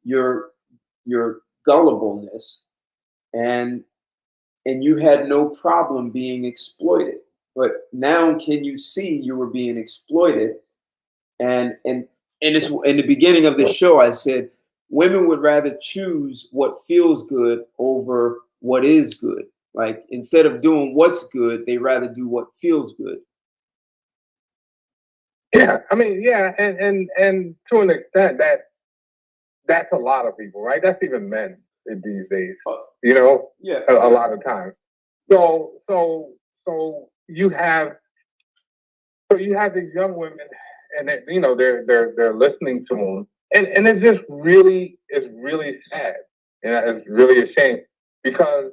your gullibleness, and you had no problem being exploited. But now can you see you were being exploited? And it's in the beginning of the show, I said women would rather choose what feels good over what is good. Like, instead of doing what's good, they rather do what feels good. Yeah, I mean, yeah, and to an extent that's a lot of people, right? That's even men these days, Yeah, a lot of times. So you have these young women, and they're listening to them, and it's just really sad, and it's really a shame because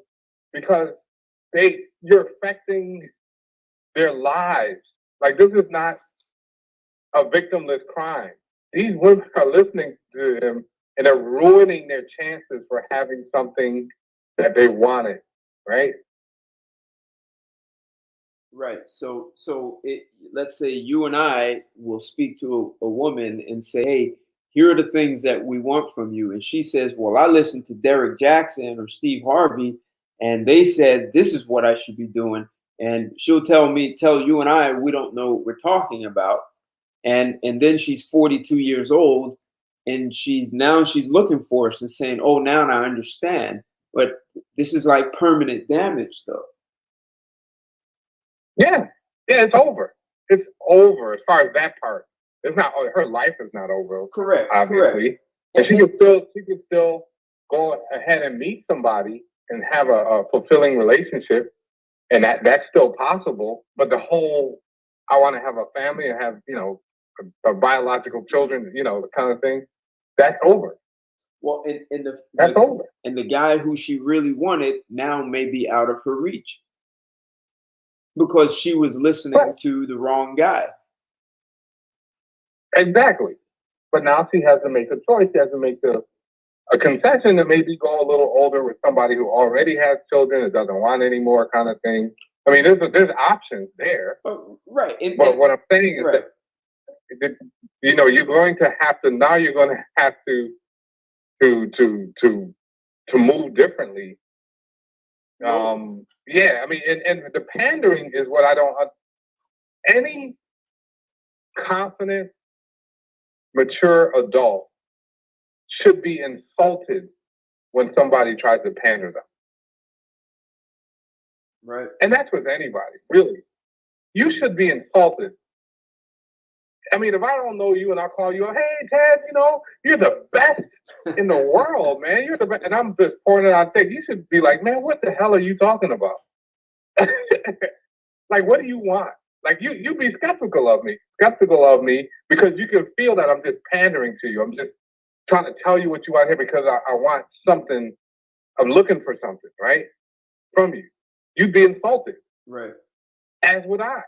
you're affecting their lives. Like, this is not a victimless crime. These women are listening to them and they're ruining their chances for having something that they wanted, right? Right. So let's say you and I will speak to a woman and say, hey, here are the things that we want from you. And she says, well, I listened to Derrick Jaxn or Steve Harvey, and they said this is what I should be doing. And she'll tell you and I, we don't know what we're talking about. And then she's 42 years old, and she's looking for us and saying, oh, now I understand. But this is like permanent damage, though. Yeah, it's over. It's over as far as that part. It's not. Her life is not over. Correct. Obviously, and she can still go ahead and meet somebody and have a fulfilling relationship, and that's still possible. But the whole, I want to have a family and have a biological children, the kind of thing, that's over. Well, that's over. And the guy who she really wanted now may be out of her reach, because she was listening to the wrong guy. Exactly. But now she has to make a choice. She has to make a concession to maybe go a little older with somebody who already has children and doesn't want any more, kind of thing. I mean, there's options there. Right. But what I'm saying is that you're going to have to move differently. Yeah, I mean, and the pandering is what I don't. Any confident, mature adult should be insulted when somebody tries to pander them. Right. And that's with anybody, really. You should be insulted. I mean, if I don't know you and I call you, hey, Ted, you're the best in the world, man. You're the best. And I'm just pointing out things. You should be like, man, what the hell are you talking about? Like, what do you want? Like, you be skeptical of me because you can feel that I'm just pandering to you. I'm just trying to tell you what you want here because I want something. I'm looking for something, right? From you. You'd be insulted. Right. As would I.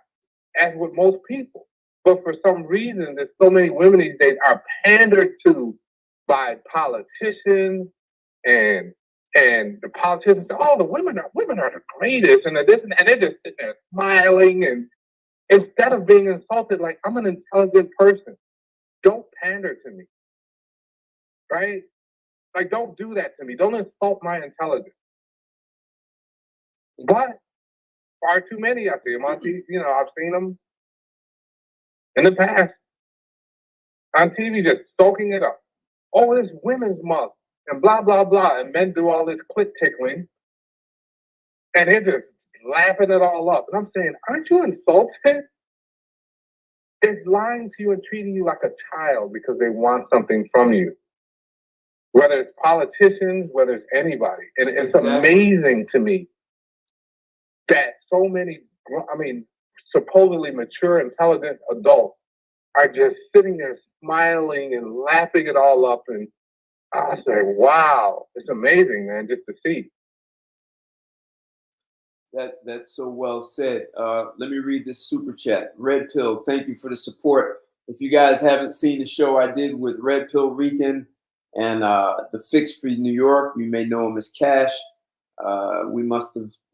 As would most people. But for some reason, there's so many women these days are pandered to by politicians and the politicians say, oh, the women are the greatest and this and they're just sitting there smiling and instead of being insulted, like, I'm an intelligent person. Don't pander to me. Right? Like, don't do that to me. Don't insult my intelligence. But far too many, I see them on TV. I've seen them in the past on TV just soaking it up. Oh, it's Women's Month and blah, blah, blah. And men do all this clit tickling and they're just laughing it all up. And I'm saying, aren't you insulted? They're lying to you and treating you like a child because they want something from you. Whether it's politicians, whether it's anybody. And it's amazing to me that so many, supposedly mature, intelligent adults are just sitting there smiling and laughing it all up. And I say, wow, it's amazing, man, just to see. That's so well said. Let me read this super chat. Red Pill, thank you for the support. If you guys haven't seen the show I did with Red Pill Rican and the Fix for New York, you may know him as Cash.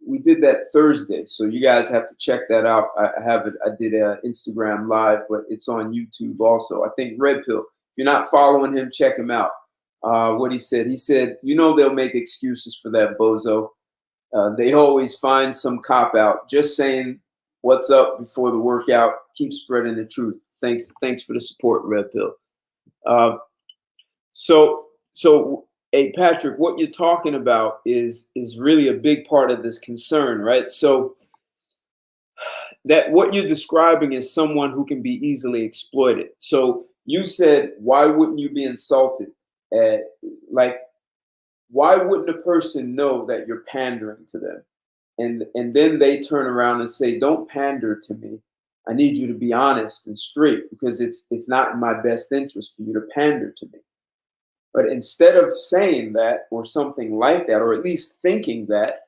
We did that Thursday, so you guys have to check that out. I have it. I did an Instagram live, but it's on YouTube also. I think Red Pill. If you're not following him, check him out. What he said, they'll make excuses for that bozo. They always find some cop out. Just saying what's up before the workout. Keep spreading the truth. Thanks for the support, Red Pill. So, hey, Patrick, what you're talking about is really a big part of this concern, right? So that what you're describing is someone who can be easily exploited. So you said, why wouldn't you be insulted? Why wouldn't a person know that you're pandering to them? And then they turn around and say, don't pander to me. I need you to be honest and straight because it's not in my best interest for you to pander to me. But instead of saying that or something like that, or at least thinking that,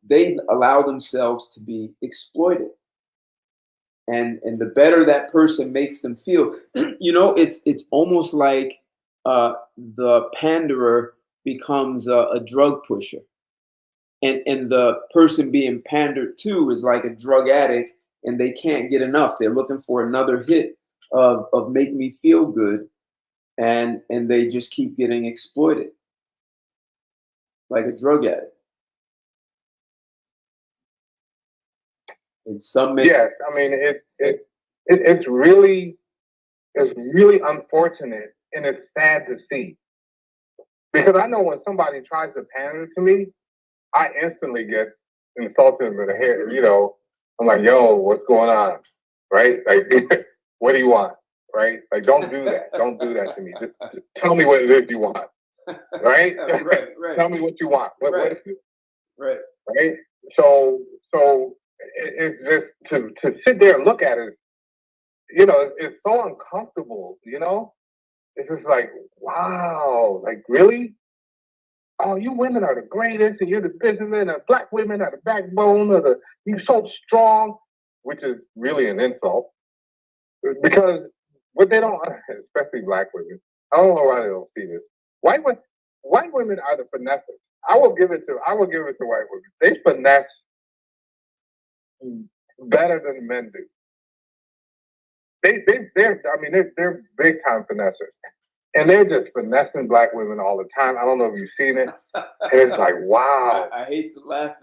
they allow themselves to be exploited. And the better that person makes them feel, it's almost like the panderer becomes a drug pusher. And the person being pandered to is like a drug addict and they can't get enough. They're looking for another hit of make me feel good. And they just keep getting exploited like a drug addict. In some yes, it's really unfortunate and it's sad to see because I know when somebody tries to pander to me, I instantly get insulted in the hair. I'm like, yo, what's going on, right? Like, what do you want? Right? Like, don't do that. Don't do that to me. Just tell me what it is you want. Right? Right. Tell me what you want. What is it? Right. Right? So it's just to sit there and look at it, it's so uncomfortable, It's just like, wow, like really? Oh, you women are the greatest and you're the businessmen and black women are the backbone you're so strong, which is really an insult. Because what they don't, especially black women, I don't know why they don't see this. White women are the finessers. I will give it to white women. They finesse better than men do. They're big time finessers. And they're just finessing black women all the time. I don't know if you've seen it. And it's like, wow. I hate to laugh.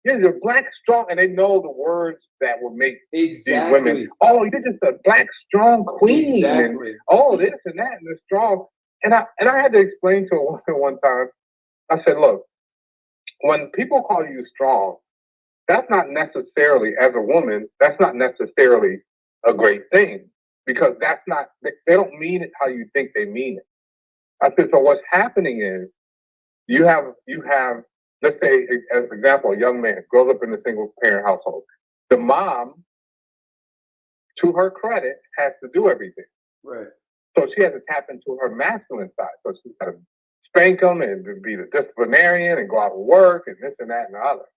You're the black strong, and they know the words that will make these women. Oh, you're just a black strong queen. Exactly. And, this and that, and they're strong. And I had to explain to a woman one time. I said, look, when people call you strong, that's not necessarily, as a woman, that's not necessarily a great thing, because that's not, they don't mean it how you think they mean it. I said, so what's happening is you have, let's say, as an example, a young man grows up in a single parent household. The mom, to her credit, has to do everything. Right. So she has to tap into her masculine side. So she's got to spank them and be the disciplinarian and go out and work and this and that and the other.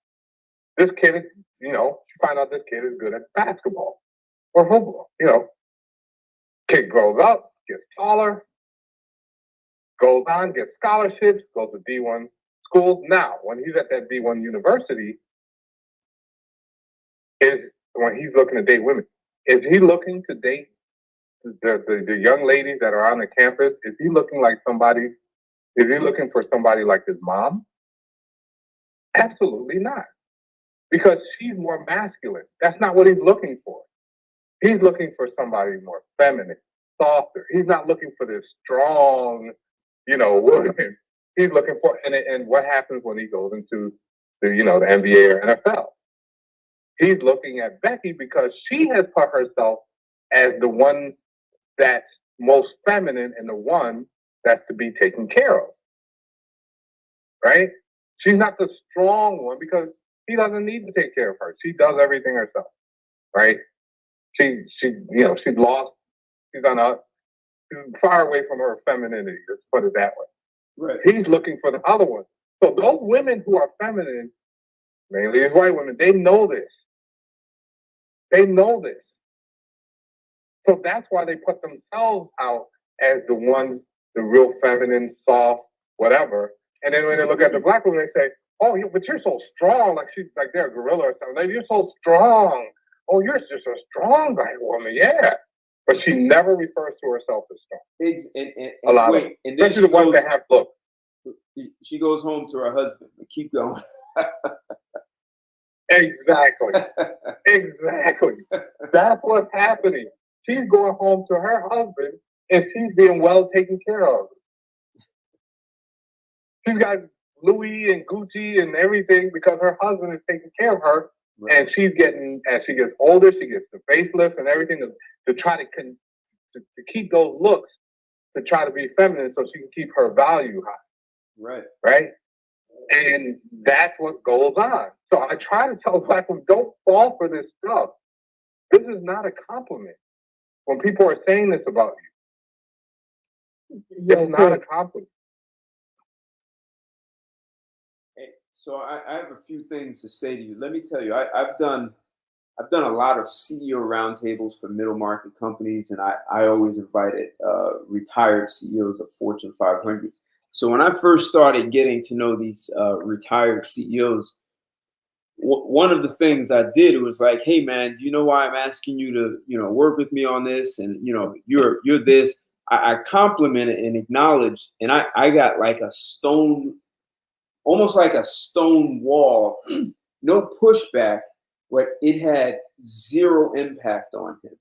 This kid is, you find out this kid is good at basketball or football. Kid grows up, gets taller, goes on, gets scholarships, goes to D1 schools. Now, when he's at that D1 university, when he's looking to date women, is he looking to date the young ladies that are on the campus? Is he looking for somebody like his mom? Absolutely not. Because she's more masculine. That's not what he's looking for. He's looking for somebody more feminine, softer. He's not looking for this strong, woman. He's looking for, and what happens when he goes into the NBA or NFL? He's looking at Becky because she has put herself as the one that's most feminine and the one that's to be taken care of. Right? She's not the strong one because he doesn't need to take care of her. She does everything herself. Right? She's far away from her femininity, let's put it that way. Right. He's looking for the other one. So those women who are feminine, mainly as white women, they know this. They know this. So that's why they put themselves out as the one, the real feminine, soft, whatever. And then when they look at the black woman, they say, oh, but you're so strong. Like they're a gorilla or something. Like, you're so strong. Oh, you're just a strong black woman. Yeah. But she never refers to herself as strong. A lot of them. And then especially the ones that have look. She goes home to her husband. Keep going. Exactly. Exactly. That's what's happening. She's going home to her husband and she's being well taken care of. She's got Louis and Gucci and everything because her husband is taking care of her. Right. And she's getting, as she gets older, she gets the facelift and everything to try to keep those looks, to try to be feminine so she can keep her value high. Right. Right? And that's what goes on. So I try to tell black women, don't fall for this stuff. This is not a compliment. When people are saying this about you, it's not a compliment. So I have a few things to say to you. Let me tell you, I've done a lot of CEO roundtables for middle market companies, and I always invited retired CEOs of Fortune 500s. So when I first started getting to know these retired CEOs, one of the things I did was like, hey man, do you know why I'm asking you to work with me on this? And you're this. I complimented and acknowledged, and I got like a stone. Almost like a stone wall, no pushback, but it had zero impact on him.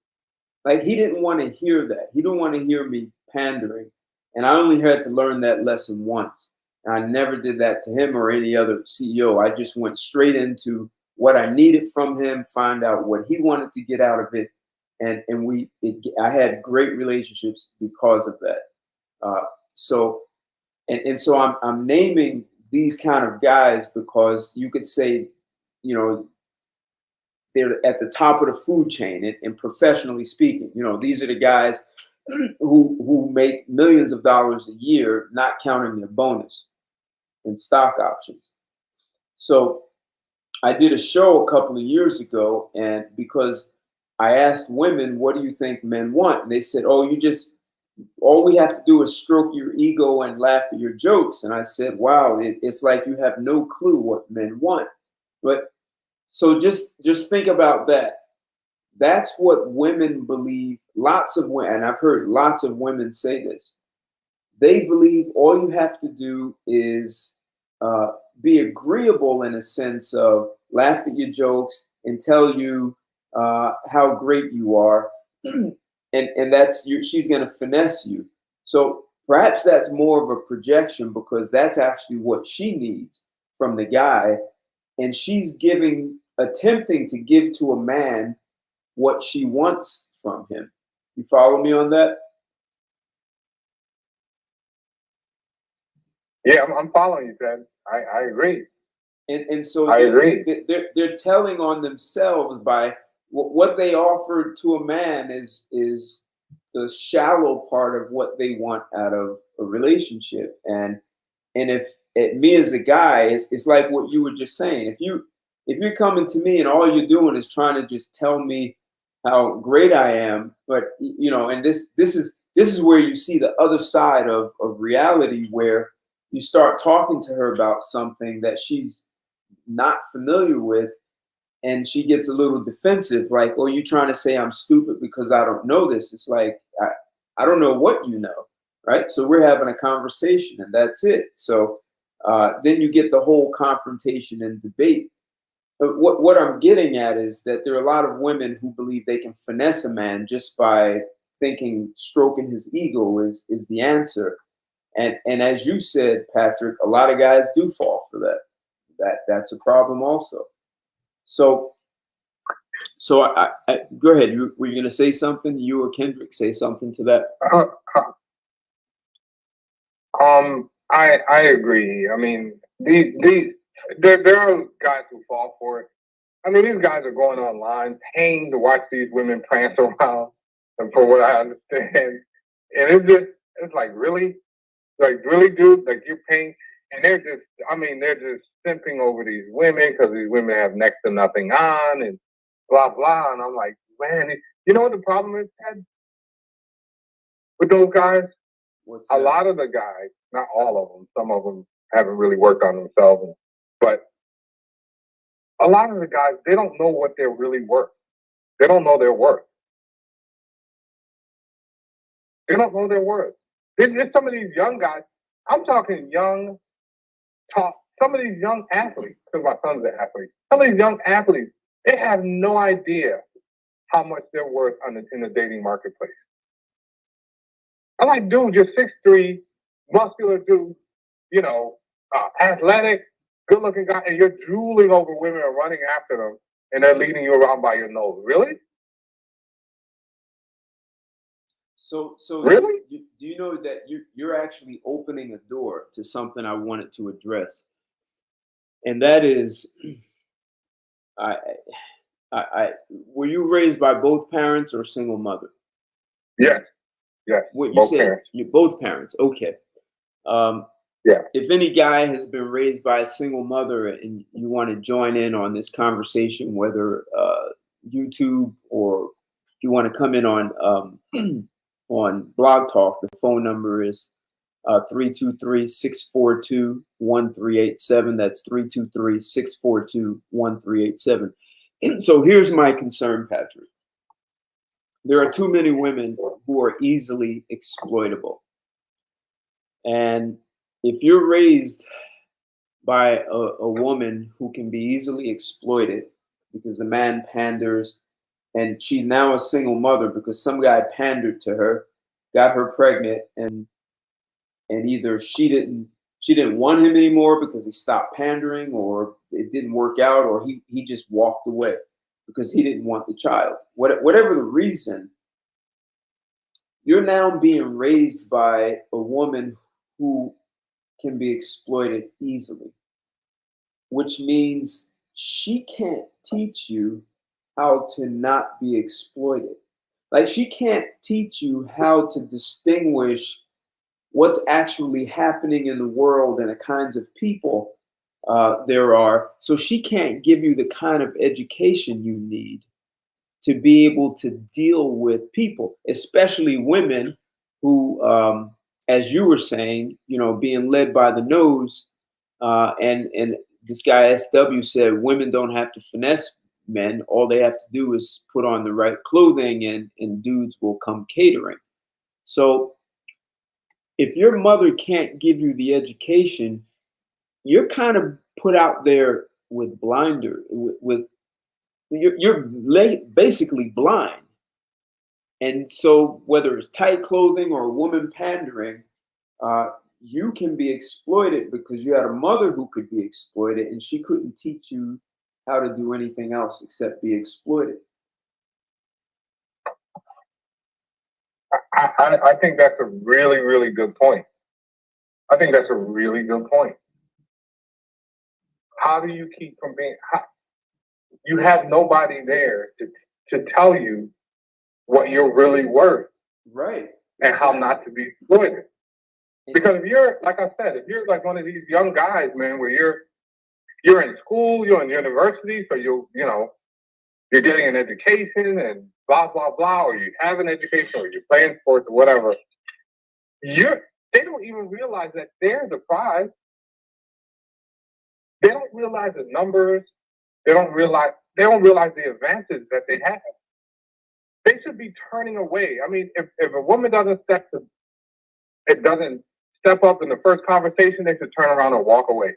Like, he didn't want to hear that. He didn't want to hear me pandering. And I only had to learn that lesson once. And I never did that to him or any other CEO. I just went straight into what I needed from him, find out what he wanted to get out of it. And I had great relationships because of that. So I'm naming these kind of guys because you could say, they're at the top of the food chain and professionally speaking. These are the guys who make millions of dollars a year, not counting their bonus and stock options. So I did a show a couple of years ago, and because I asked women, what do you think men want? And they said, oh, all we have to do is stroke your ego and laugh at your jokes. And I said, wow, it's like you have no clue what men want. But so just think about that. That's what women believe. Lots of women, and I've heard lots of women say this. They believe all you have to do is be agreeable in a sense of laugh at your jokes and tell you how great you are. And that's she's going to finesse you. So perhaps that's more of a projection because that's actually what she needs from the guy, and she's attempting to give to a man what she wants from him. You follow me on that? Yeah, I'm following you, Ted. I agree. And so I agree. they're telling on themselves by what they offered to a man is the shallow part of what they want out of a relationship. And if me as a guy, it's like what you were just saying. If you're coming to me and all you're doing is trying to just tell me how great I am, but and this is where you see the other side of reality, where you start talking to her about something that she's not familiar with, and she gets a little defensive, like, oh, you trying to say I'm stupid because I don't know this. It's like, I don't know what you know, right? So we're having a conversation and that's it. So then you get the whole confrontation and debate. But what I'm getting at is that there are a lot of women who believe they can finesse a man just by thinking stroking his ego is the answer. And as you said, Patrick, a lot of guys do fall for that. That's a problem also. So I go ahead. Were you going to say something? You or Kendrick say something to that? I agree. I mean, there are guys who fall for it. I mean, these guys are going online paying to watch these women prance around, and for what I understand, and it's like, really, dude, like you're paying, and they're just simping over these women because these women have next to nothing on and blah blah, and I'm like, man, you know what the problem is, Ted, with those guys? A lot of the guys, not all of them, some of them haven't really worked on themselves, but a lot of the guys, they don't know what they're really worth. They don't know their worth. They don't know their worth. There's some of these young guys, I'm talking some of these young athletes, because my son's an athlete, some of these young athletes, they have no idea how much they're worth in the dating marketplace. I'm like, dude, you're 6'3", muscular dude, athletic, good-looking guy, and you're drooling over women and running after them, and they're leading you around by your nose. Really? So really? Do you know that you're actually opening a door to something I wanted to address, and that is, were you raised by both parents or single mother? Yes. Yes. What you both said? Parents. You both parents. Okay. Yeah. If any guy has been raised by a single mother and you want to join in on this conversation, whether YouTube or if you want to come in on on Blog Talk, the phone number is 323-642-1387. That's 323-642-1387. So here's my concern, Patrick. There are too many women who are easily exploitable. And if you're raised by a woman who can be easily exploited because the man panders, and she's now a single mother because some guy pandered to her, got her pregnant, and either she didn't want him anymore because he stopped pandering, or it didn't work out, or he just walked away because he didn't want the child. Whatever the reason, you're now being raised by a woman who can be exploited easily, which means she can't teach you how to not be exploited. Like, she can't teach you how to distinguish what's actually happening in the world and the kinds of people there are. So she can't give you the kind of education you need to be able to deal with people, especially women who, as you were saying, being led by the nose. And this guy SW said women don't have to finesse men. All they have to do is put on the right clothing, and dudes will come catering. So if your mother can't give you the education, you're kind of put out there with you're basically blind. And so whether it's tight clothing or a woman pandering, you can be exploited because you had a mother who could be exploited, and she couldn't teach you how to do anything else except be exploited. I think that's a really, really good point. I think that's a really good point. How do you keep from being? You have nobody there to tell you what you're really worth, right? And how not to be exploited. Because if you're, like I said, if you're like one of these young guys, man, where you're in school, you're in university, so you're getting an education and blah blah blah, or you have an education, or you're playing sports or whatever. They don't even realize that they're the prize. They don't realize the numbers. They don't realize the advances that they have. They should be turning away. I mean, if a woman doesn't step up in the first conversation, they should turn around and walk away.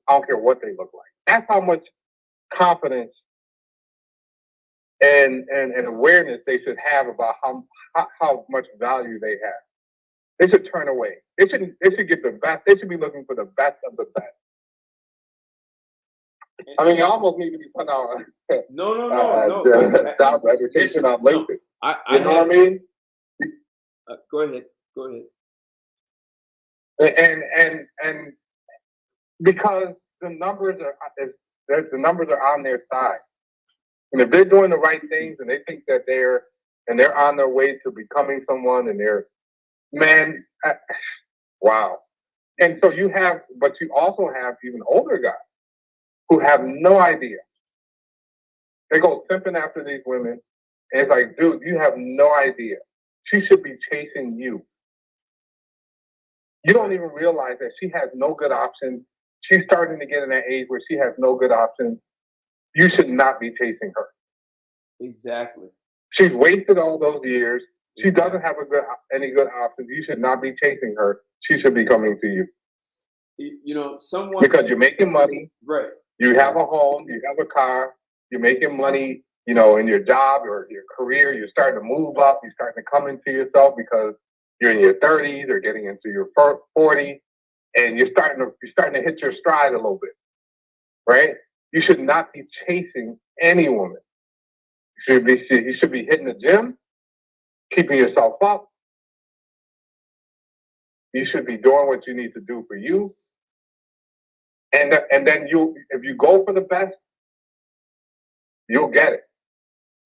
I don't care what they look like. That's how much confidence and awareness they should have about how much value they have. They should turn away. They should get the best. They should be looking for the best of the best. I mean, you almost need to be putting out no. Job education on LinkedIn. You know what I mean? Go ahead. And because the numbers are on their side, and if they're doing the right things and they think that they're on their way to becoming someone, and wow. And so you also have even older guys who have no idea. They go simping after these women, and it's like, dude, you have no idea. She should be chasing you. You don't even realize that she has no good options. She's starting to get in that age where she has no good options. You should not be chasing her. Exactly. She's wasted all those years. She doesn't have any good options. You should not be chasing her. She should be coming to you. Because you're making money. Right. You have a home. You have a car. You're making money, in your job or your career. You're starting to move up. You're starting to come into yourself because you're in your 30s or getting into your 40s, and you're starting to hit your stride a little bit, right? You should not be chasing any woman. You should be hitting the gym, keeping yourself up. You should be doing what you need to do for you, and then if you go for the best, you'll get it.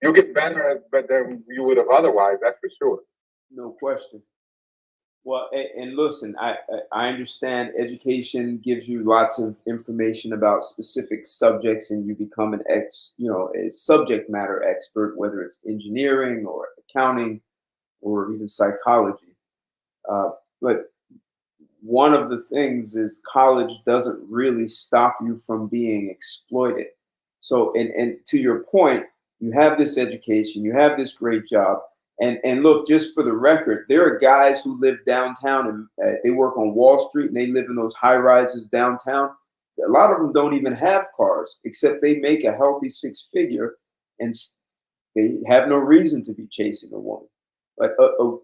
You'll get better than you would have otherwise. That's for sure. No question. Well, and listen, I understand education gives you lots of information about specific subjects, and you become a subject matter expert, whether it's engineering or accounting or even psychology. But one of the things is college doesn't really stop you from being exploited. So, and to your point, you have this education, you have this great job. And look, just for the record, there are guys who live downtown and they work on Wall Street and they live in those high rises downtown. A lot of them don't even have cars, except they make a healthy six figure and they have no reason to be chasing a woman. But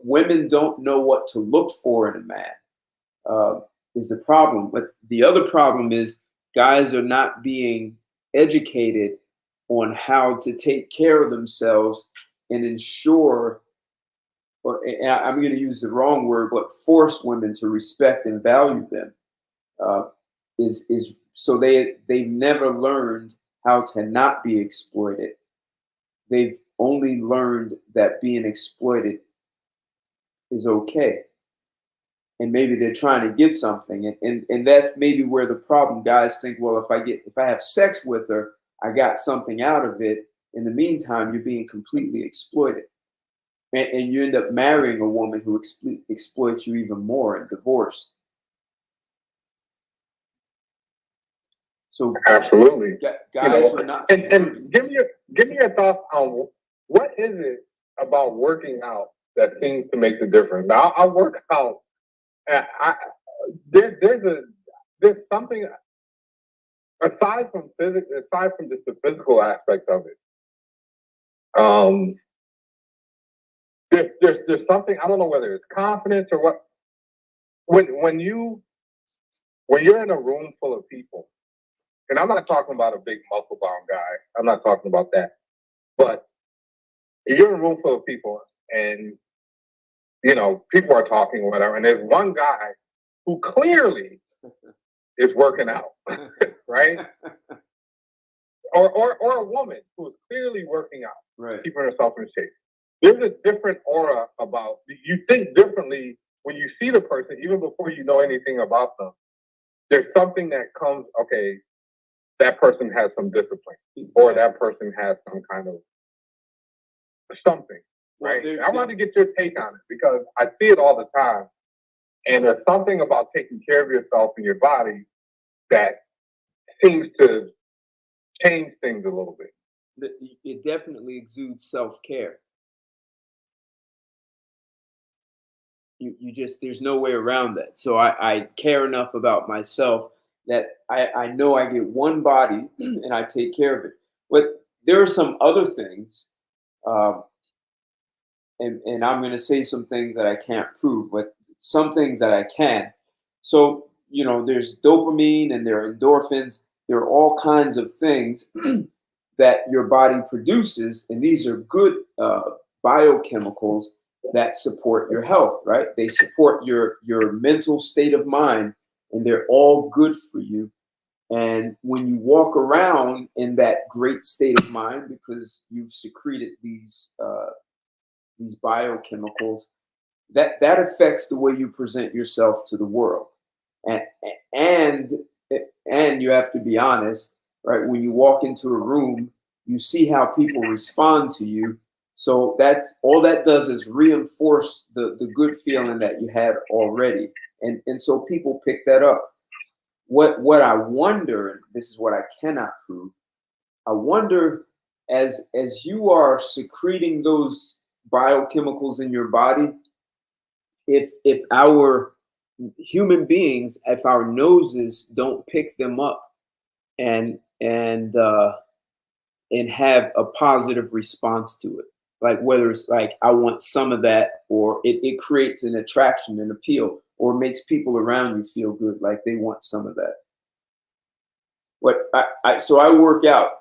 women don't know what to look for in a man is the problem. But the other problem is guys are not being educated on how to take care of themselves and ensure, and I'm going to use the wrong word, but force women to respect and value them. Is so they've never learned how to not be exploited. They've only learned that being exploited is okay, and maybe they're trying to get something, and that's maybe where the problem. Guys think, well, if I have sex with her, I got something out of it. In the meantime, you're being completely exploited. And you end up marrying a woman who exploits you even more and divorced. So absolutely, guys are not. And give me your thoughts on what is it about working out that seems to make the difference. Now, I work out. There's something aside from just the physical aspect of it. There's something, I don't know whether it's confidence or what, when you're in a room full of people, and I'm not talking about a big muscle bound guy. I'm not talking about that. But if you're in a room full of people and people are talking or whatever, and there's one guy who clearly is working out, right? Or a woman who is clearly working out, Right. keeping herself in shape. There's a different aura about you. Think differently when you see the person, even before you know anything about them. There's something that comes, okay, that person has some discipline, or that person has some kind of something, right? Well, I want to get your take on it because I see it all the time. And there's something about taking care of yourself and your body that seems to change things a little bit. It definitely exudes self-care. You just, there's no way around that. So I care enough about myself that I know I get one body and I take care of it. But there are some other things, and I'm going to say some things that I can't prove, but some things that I can. So, there's dopamine and there are endorphins. There are all kinds of things that your body produces, and these are good biochemicals that support your health, right? They support your mental state of mind, and they're all good for you. And when you walk around in that great state of mind because you've secreted these biochemicals, that affects the way you present yourself to the world. And and you have to be honest, right? When you walk into a room, you see how people respond to you. So that's all that does is reinforce the good feeling that you had already. And so people pick that up. What I wonder, and this is what I cannot prove, I wonder as you are secreting those biochemicals in your body, if our human beings, if our noses don't pick them up and have a positive response to it, like whether it's like I want some of that, or it creates an attraction, an appeal, or makes people around you feel good, like they want some of that. So I work out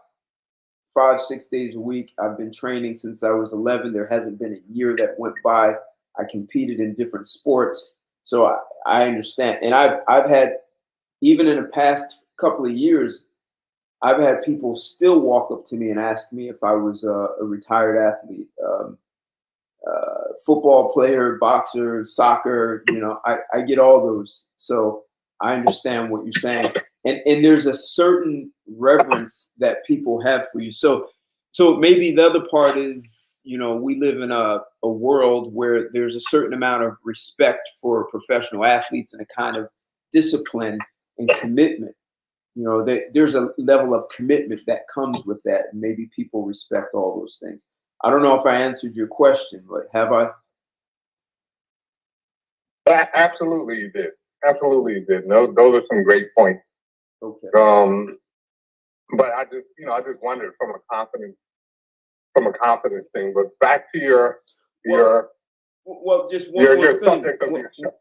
5-6 days a week. I've been training since I was 11. There hasn't been a year that went by. I competed in different sports, so I understand. And I've had, even in the past couple of years, I've had people still walk up to me and ask me if I was a retired athlete, football player, boxer, soccer. I get all those, so I understand what you're saying. And there's a certain reverence that people have for you. So maybe the other part is, we live in a world where there's a certain amount of respect for professional athletes and a kind of discipline and commitment. There's a level of commitment that comes with that. And maybe people respect all those things. I don't know if I answered your question, but have I? Absolutely, you did. Absolutely, you did. No, those are some great points. Okay. But I just wondered from a confidence thing. But back to your just one more thing.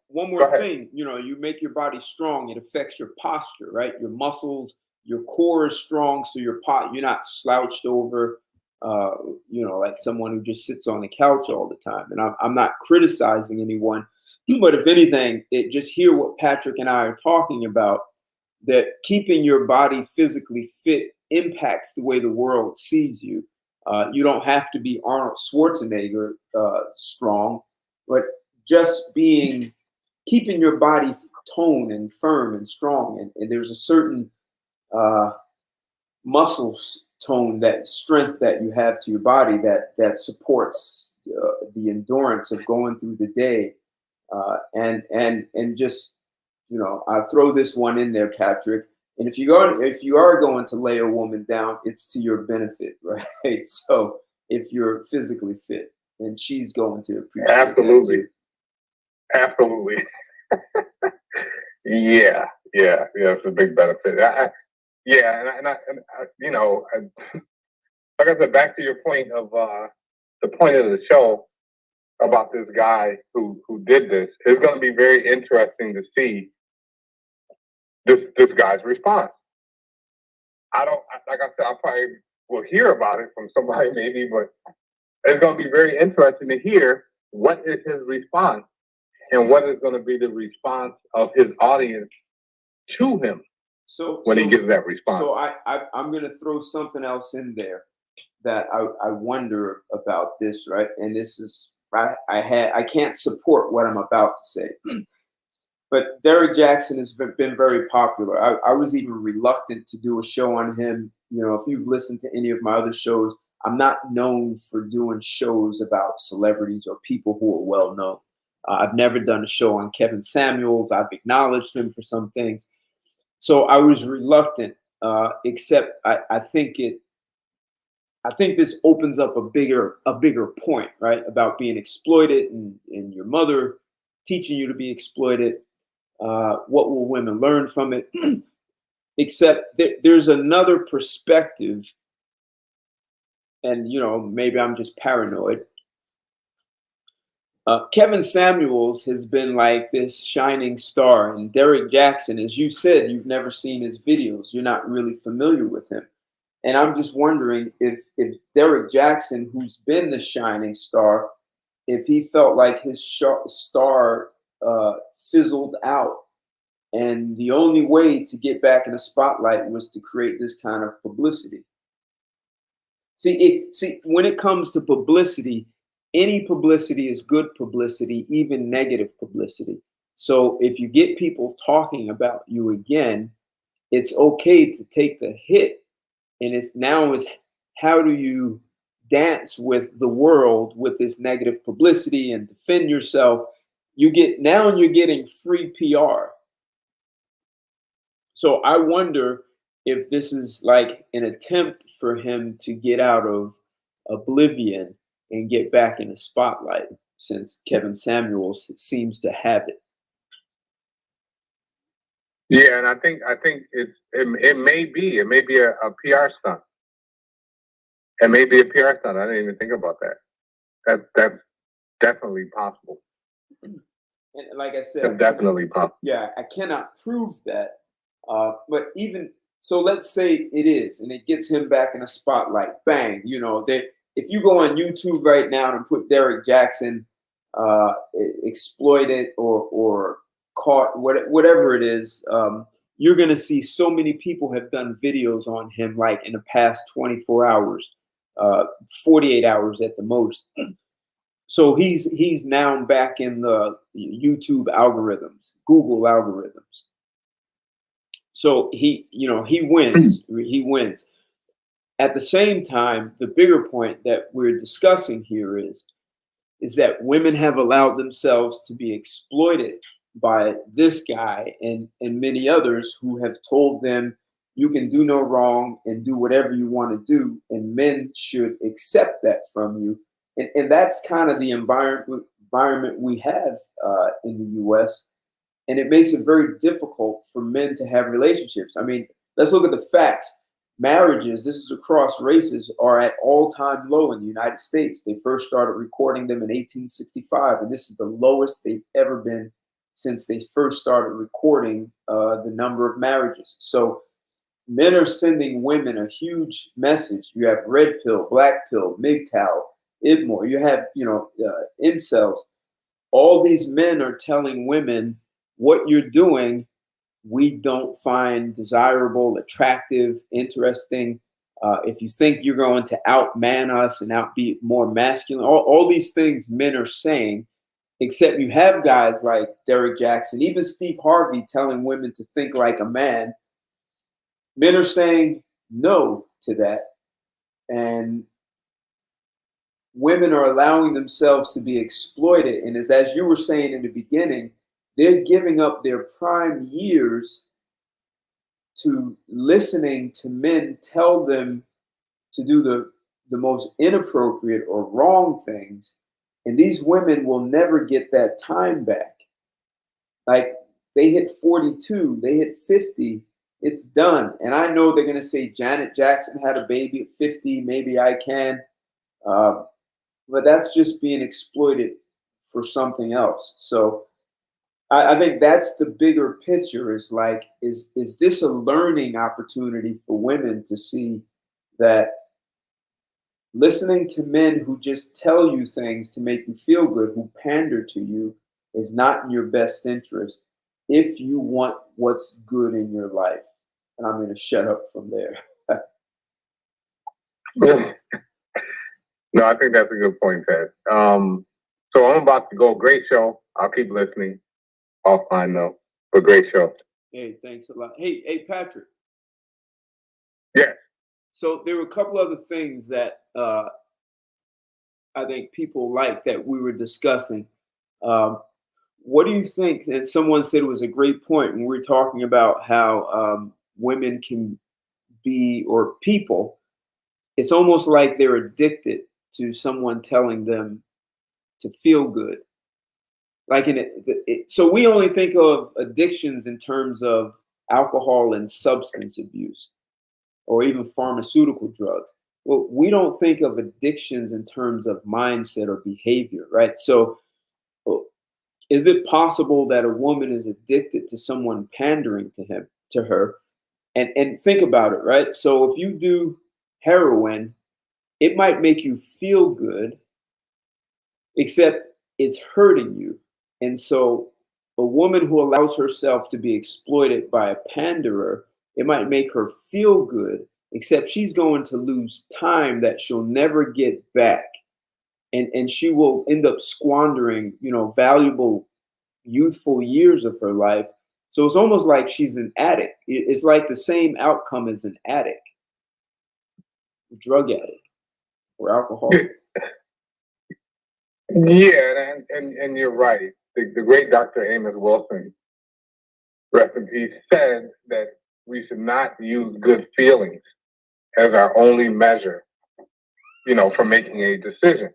One more ahead. thing. You make your body strong. It affects your posture, right? Your muscles, your core is strong, so you're not slouched over. Like someone who just sits on the couch all the time. And I'm not criticizing anyone, but if anything, just hear what Patrick and I are talking about. That keeping your body physically fit impacts the way the world sees you. You don't have to be Arnold Schwarzenegger strong, but just keeping your body toned and firm and strong. And there's a certain muscle tone, that strength that you have to your body that supports the endurance of going through the day. And just, I throw this one in there, Patrick. And if you are going to lay a woman down, it's to your benefit, right? So if you're physically fit, and she's going to appreciate absolutely, that too. Absolutely. Yeah, it's a big benefit. Like I said, back to your point of the point of the show. about this guy who did this. It's going to be very interesting to see this guy's response. Like I said, I probably will hear about it from somebody maybe, but it's going to be very interesting to hear what is his response and what is going to be the response of his audience to him when he gives that response. So I'm going to throw something else in there that I wonder about this, right? And this is, I can't support what I'm about to say. But Derrick Jaxn has been very popular. I was even reluctant to do a show on him. You know, if you've listened to any of my other shows, I'm not known for doing shows about celebrities or people who are well known. I've never done a show on Kevin Samuels. I've acknowledged him for some things. So I was reluctant, except I think this opens up a bigger point, right? About being exploited and your mother teaching you to be exploited. What will women learn from it? Except there's another perspective, and you know, maybe I'm just paranoid. Kevin Samuels has been like this shining star, and Derrick Jaxn, as you said, you've never seen his videos. You're not really familiar with him. And I'm just wondering if Derrick Jaxn, who's been the shining star, if he felt like his star fizzled out, and the only way to get back in the spotlight was to create this kind of publicity. See, when it comes to publicity, any publicity is good publicity, even negative publicity. So if you get people talking about you again, it's okay to take the hit. And it's how do you dance with the world with this negative publicity and defend yourself? You're getting free PR. So I wonder if this is like an attempt for him to get out of oblivion and get back in the spotlight, since Kevin Samuels seems to have it. Yeah, and I think it may be a PR stunt. It may be a PR stunt. I didn't even think about that. That's definitely possible. And like I said, it's definitely possible. Yeah, I cannot prove that. But even so, let's say it is, and it gets him back in the spotlight. Bang! You know, if you go on YouTube right now and put Derrick Jaxn exploited or caught, whatever it is, you're going to see so many people have done videos on him, like in the past 24 hours, 48 hours at the most. So he's now back in the YouTube algorithms, Google algorithms. So he wins. He wins. At the same time, the bigger point that we're discussing here is that women have allowed themselves to be exploited by this guy and many others who have told them you can do no wrong and do whatever you want to do, and men should accept that from you. And that's kind of the environment we have in the U.S., and it makes it very difficult for men to have relationships. I mean, let's look at the facts. Marriages, this is across races, are at all-time low in the United States. They first started recording them in 1865, and this is the lowest they've ever been since they first started recording the number of marriages. So men are sending women a huge message. You have red pill, black pill, MGTOW, IDMOR. You have, incels. All these men are telling women, what you're doing, we don't find desirable, attractive, interesting. If you think you're going to outman us and outbe more masculine, all these things men are saying, except you have guys like Derrick Jaxn, even Steve Harvey telling women to think like a man. Men are saying no to that. And women are allowing themselves to be exploited. And as you were saying in the beginning, they're giving up their prime years to listening to men tell them to do the most inappropriate or wrong things. And these women will never get that time back. Like, they hit 42, they hit 50, it's done. And I know they're going to say Janet Jackson had a baby at 50, maybe I can. But that's just being exploited for something else. So I think that's the bigger picture, is like, is this a learning opportunity for women to see that listening to men who just tell you things to make you feel good, who pander to you, is not in your best interest if you want what's good in your life. And I'm going to shut up from there. No, I think that's a good point, Ted. So I'm about to go. Great show. I'll keep listening offline though, but great show. Hey, thanks a lot. Hey, Patrick. Yes. So there were a couple other things that I think people like that we were discussing. What do you think? And someone said it was a great point when we were talking about how women can be, or people, it's almost like they're addicted to someone telling them to feel good. Like so we only think of addictions in terms of alcohol and substance abuse, or even pharmaceutical drugs. Well, we don't think of addictions in terms of mindset or behavior, right? So is it possible that a woman is addicted to someone pandering to her? And think about it, right? So if you do heroin, it might make you feel good, except it's hurting you. And so a woman who allows herself to be exploited by a panderer, it might make her feel good, except she's going to lose time that she'll never get back. And she will end up squandering, valuable youthful years of her life. So it's almost like she's an addict. It's like the same outcome as an addict, drug addict, or alcohol. Yeah, and you're right. The great Dr. Amos Wilson, rest in peace, said that we should not use good feelings as our only measure, for making a decision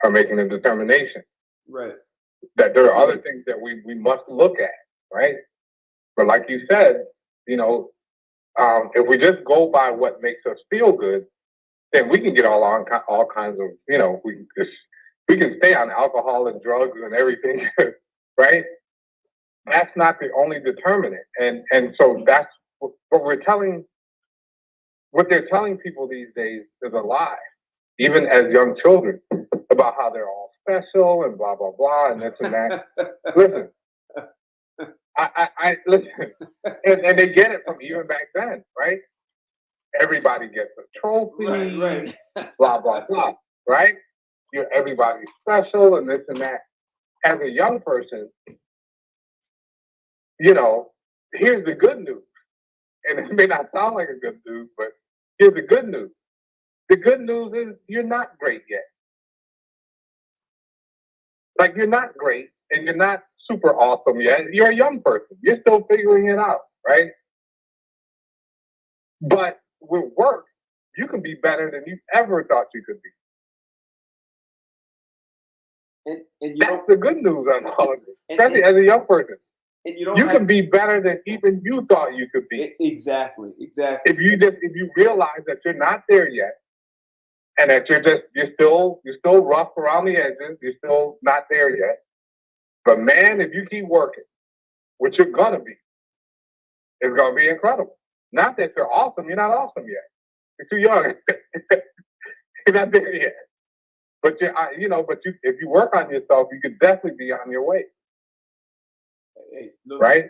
or making a determination. Right. That there are other things that we must look at, right? But like you said, if we just go by what makes us feel good, then we can get all kinds of, we can stay on alcohol and drugs and everything, right? That's not the only determinant. And so that's what they're telling people these days is a lie, even as young children, about how they're all special and blah, blah, blah, and this and that. Listen, I listen, and they get it from even back then, right? Everybody gets a trophy, right. blah, blah, blah, right? Everybody's special and this and that. As a young person, here's the good news. And it may not sound like a good news, but here's the good news. The good news is you're not great yet. Like, you're not great and you're not super awesome yet. You're a young person. You're still figuring it out, right? But with work, you can be better than you ever thought you could be. And that's the good news on all of it, especially as a young person. And you can be better than even you thought you could be. Exactly. If you realize that you're not there yet, and that you're still rough around the edges, you're still not there yet. But man, if you keep working, which you're gonna be, it's gonna be incredible. Not that you're awesome, you're not awesome yet. You're too young. You're not there yet. But if you work on yourself, you could definitely be on your way. Hey, look, right?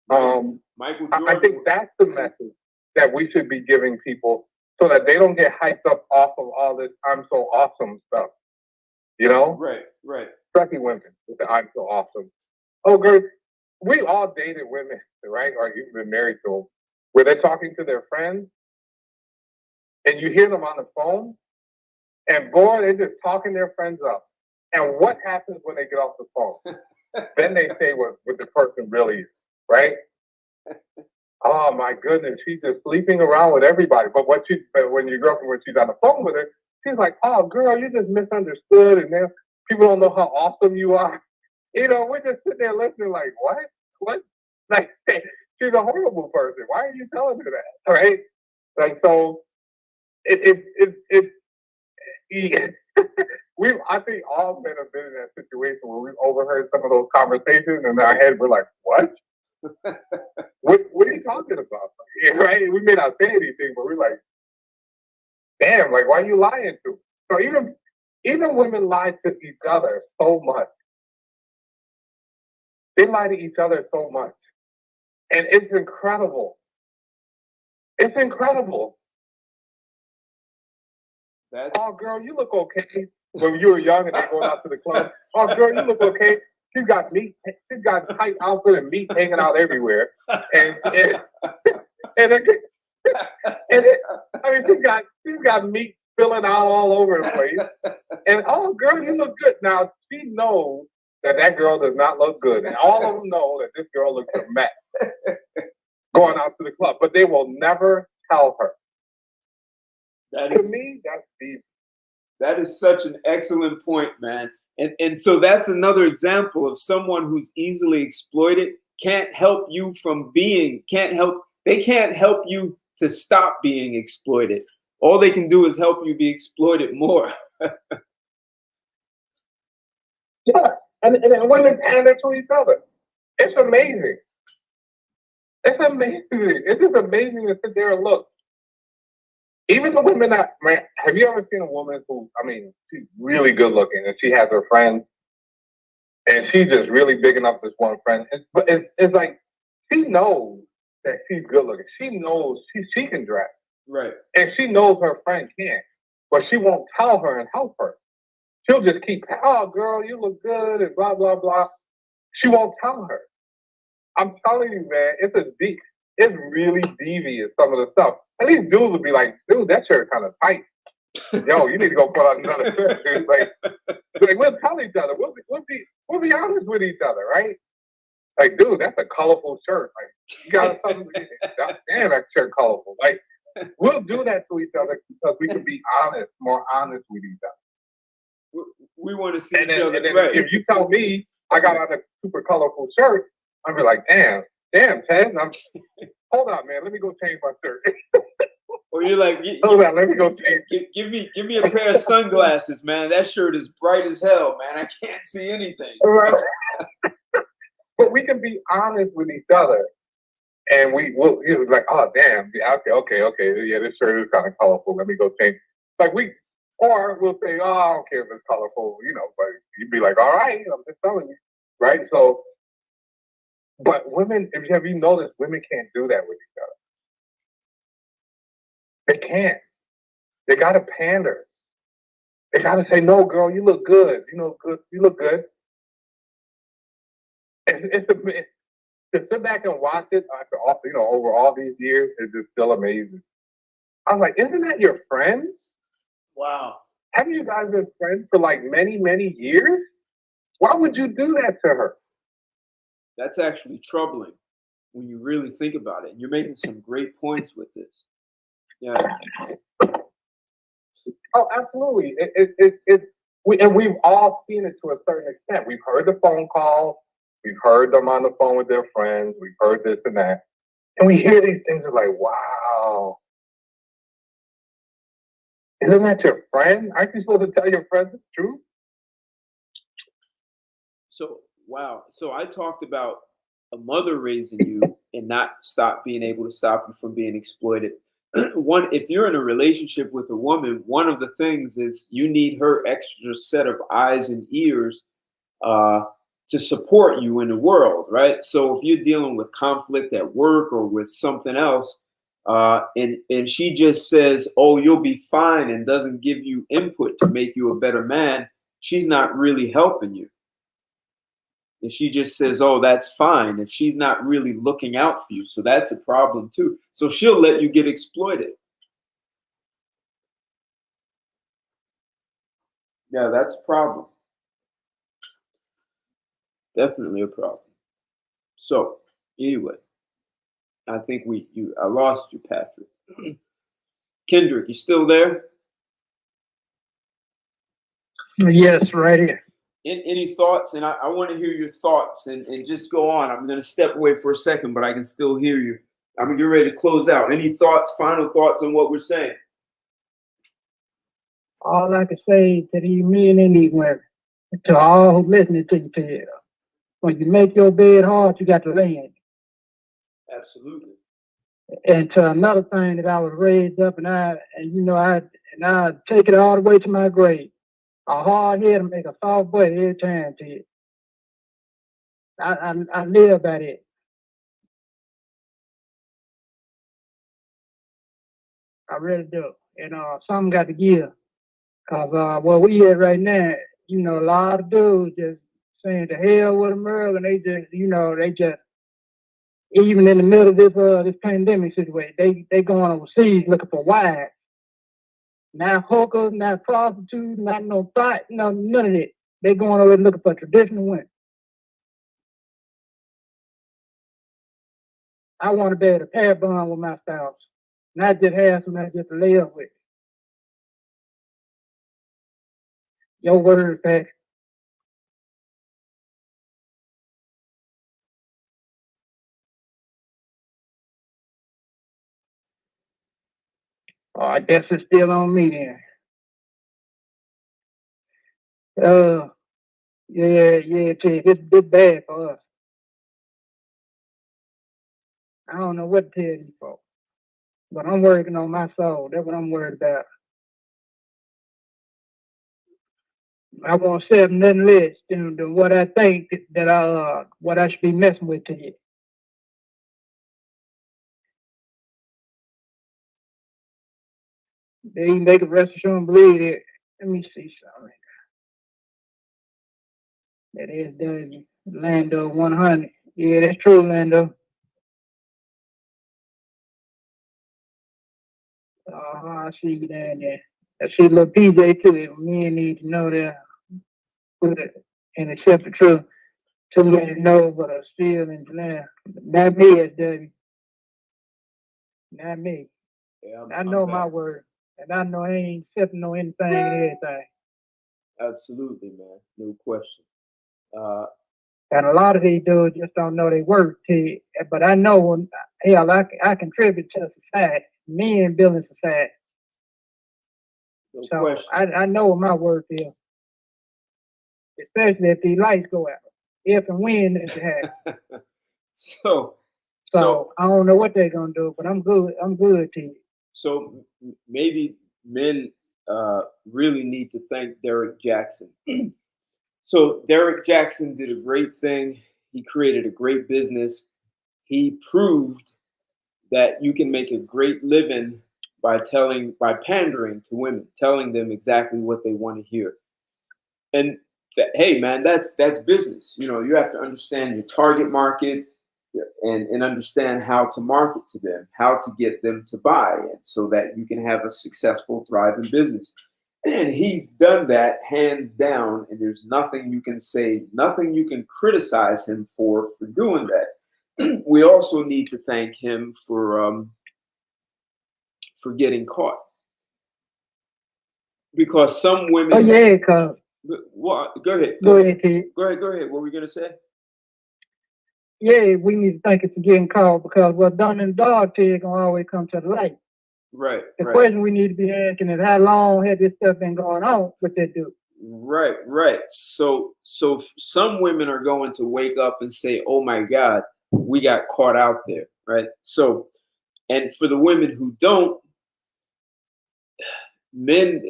Michael Jordan, I think that's the message that we should be giving people, so that they don't get hyped up off of all this "I'm so awesome" stuff. Right. Especially women with the "I'm so awesome." Oh, girls, we all dated women, right? Or even been married to them, where they're talking to their friends, and you hear them on the phone, and boy, they're just talking their friends up. And what happens when they get off the phone? Then they say what the person really is, right? Oh my goodness, she's just sleeping around with everybody. But when your girlfriend, when she's on the phone with her, she's like, "Oh, girl, you just misunderstood, and then people don't know how awesome you are." We're just sitting there listening, like, what? What? Like, she's a horrible person. Why are you telling her that? Right? Like, so I think all men have been in that situation where we've overheard some of those conversations, and in our head we're like, "What? What are you talking about?" Right? We may not say anything, but we're like, "Damn! Like, why are you lying to?" So even women lie to each other so much. They lie to each other so much, and it's incredible. It's incredible. Oh, girl, you look okay. When you were young and they going out to the club. Oh, girl, you look okay. She's got meat. She's got tight outfit and meat hanging out everywhere. And she's got meat spilling out all over the place. And oh, girl, you look good. Now she knows that girl does not look good, and all of them know that this girl looks a mess going out to the club, but they will never tell her. To me, that's deep. That is such an excellent point, man. And so that's another example of someone who's easily exploited, they can't help you to stop being exploited. All they can do is help you be exploited more. Yeah, and women pander to each other. It's amazing. It's amazing. It's just amazing to sit there and look. Even the women that, man, have you ever seen a woman who, I mean, she's really good looking and she has her friends and she's just really bigging up this one friend. But it's like, she knows that she's good looking. She knows she can dress. Right. And she knows her friend can't, but she won't tell her and help her. She'll just keep, oh, girl, you look good and blah, blah, blah. She won't tell her. I'm telling you, man, it's really devious, some of the stuff. And these dudes would be like, dude, that shirt kind of tight. Yo, you need to go put on another shirt, dude. Like we'll tell each other. We'll be honest with each other, right? Like, dude, that's a colorful shirt. Like, you got something. Damn, that shirt colorful. Like, we'll do that to each other because we can be honest, more honest with each other. We want to see each other. And then right. If you tell me I got on a super colorful shirt, I'll be like, damn, Ted. Hold on, man. Let me go change my shirt. Or you're like, hold on, let me go change. Give me a pair of sunglasses, man. That shirt is bright as hell, man. I can't see anything. Right. But we can be honest with each other, and we'll like, oh damn, yeah, okay, yeah, this shirt is kind of colorful. Let me go change. Or we'll say, oh, I don't care if it's colorful, but you'd be like, all right, I'm just telling you, right? So. But women, have you noticed, women can't do that with each other. They can't. They gotta pander. They gotta say, no, girl, you look good. You look good. To sit back and watch it after over all these years is just still amazing. I was like, isn't that your friend? Wow. Haven't you guys been friends for like many, many years? Why would you do that to her? That's actually troubling when you really think about it. You're making some great points with this. Yeah. Oh, absolutely. And we've all seen it to a certain extent. We've heard the phone calls. We've heard them on the phone with their friends. We've heard this and that. And we hear these things and like, wow. Isn't that your friend? Aren't you supposed to tell your friends the truth? So, wow. So I talked about a mother raising you and not being able to stop you from being exploited. If you're in a relationship with a woman, one of the things is you need her extra set of eyes and ears to support you in the world, right? So if you're dealing with conflict at work or with something else, and she just says, oh, you'll be fine, and doesn't give you input to make you a better man, she's not really helping you. If she just says, oh, that's fine, if she's not really looking out for you, so that's a problem too. So she'll let you get exploited. Yeah, that's a problem. Definitely a problem. So anyway, I think I lost you, Patrick. Kendrick, you still there? Yes, right here. Any thoughts? And I want to hear your thoughts and just go on. I'm going to step away for a second, but I can still hear you. I'm going to get ready to close out. Any thoughts, final thoughts on what we're saying? All I can say to these men and these women, to all who listening to you, Ted, when you make your bed hard, you got to lay in it. Absolutely. And to another thing that I was raised up, and I take it all the way to my grave. A hard head will make a soft butt every time, Ted. I live by it. I really do. And something got to give. Cause what we at right now, a lot of dudes just saying to hell with America, and they just even in the middle of this pandemic situation, they going overseas looking for wives. Not hookers, not prostitutes, not no thought, no none of that. They going over looking for traditional women. I want to be able to pair bond with my spouse, not just have somebody just to lay up with. Your word, Pat. Oh, I guess it's still on me then. Yeah, Chief, it's bad for us. I don't know what to tell you folks, but I'm working on my soul. That's what I'm worried about. I won't say nothing less than what I think that what I should be messing with to you. They can rest assured believe it. Let me see something. That is done. Lando 100. Yeah, that's true, Lando. I see you down there. I see little PJ too. Men need to know that. Put it and accept the truth. Too many know, but are still in denial. Not me, SW. Not me. Yeah, I know my word, and I know I ain't accepting no anything and everything. Absolutely, man. No question. And a lot of these dudes just don't know their worth. But I know when hell, I contribute to society. Men building society. No So question. I know what my worth is, especially if these lights go out. If and when this happens. So I don't know what they're gonna do, but I'm good. I'm good to you. So maybe men really need to thank Derrick Jaxn. So Derrick Jaxn did a great thing. He created a great business. He proved that you can make a great living by pandering to women, telling them exactly what they want to hear. And hey, man, that's business. You have to understand your target market and understand how to market to them, how to get them to buy, and so that you can have a successful, thriving business. And he's done that hands down, and there's nothing you can say, nothing you can criticize him for doing that. We also need to thank him for getting caught, because some women. Oh yeah, cause. Well, go ahead. Go ahead, Ted. Go ahead. What were we gonna say? Yeah, we need to thank it for getting caught, because what's done in the dark, Ted, gonna always come to the light. Right. The question we need to be asking is, how long has this stuff been going on with that dude? Right. So some women are going to wake up and say, "Oh my God, we got caught out there," right? So, and for the women who don't, men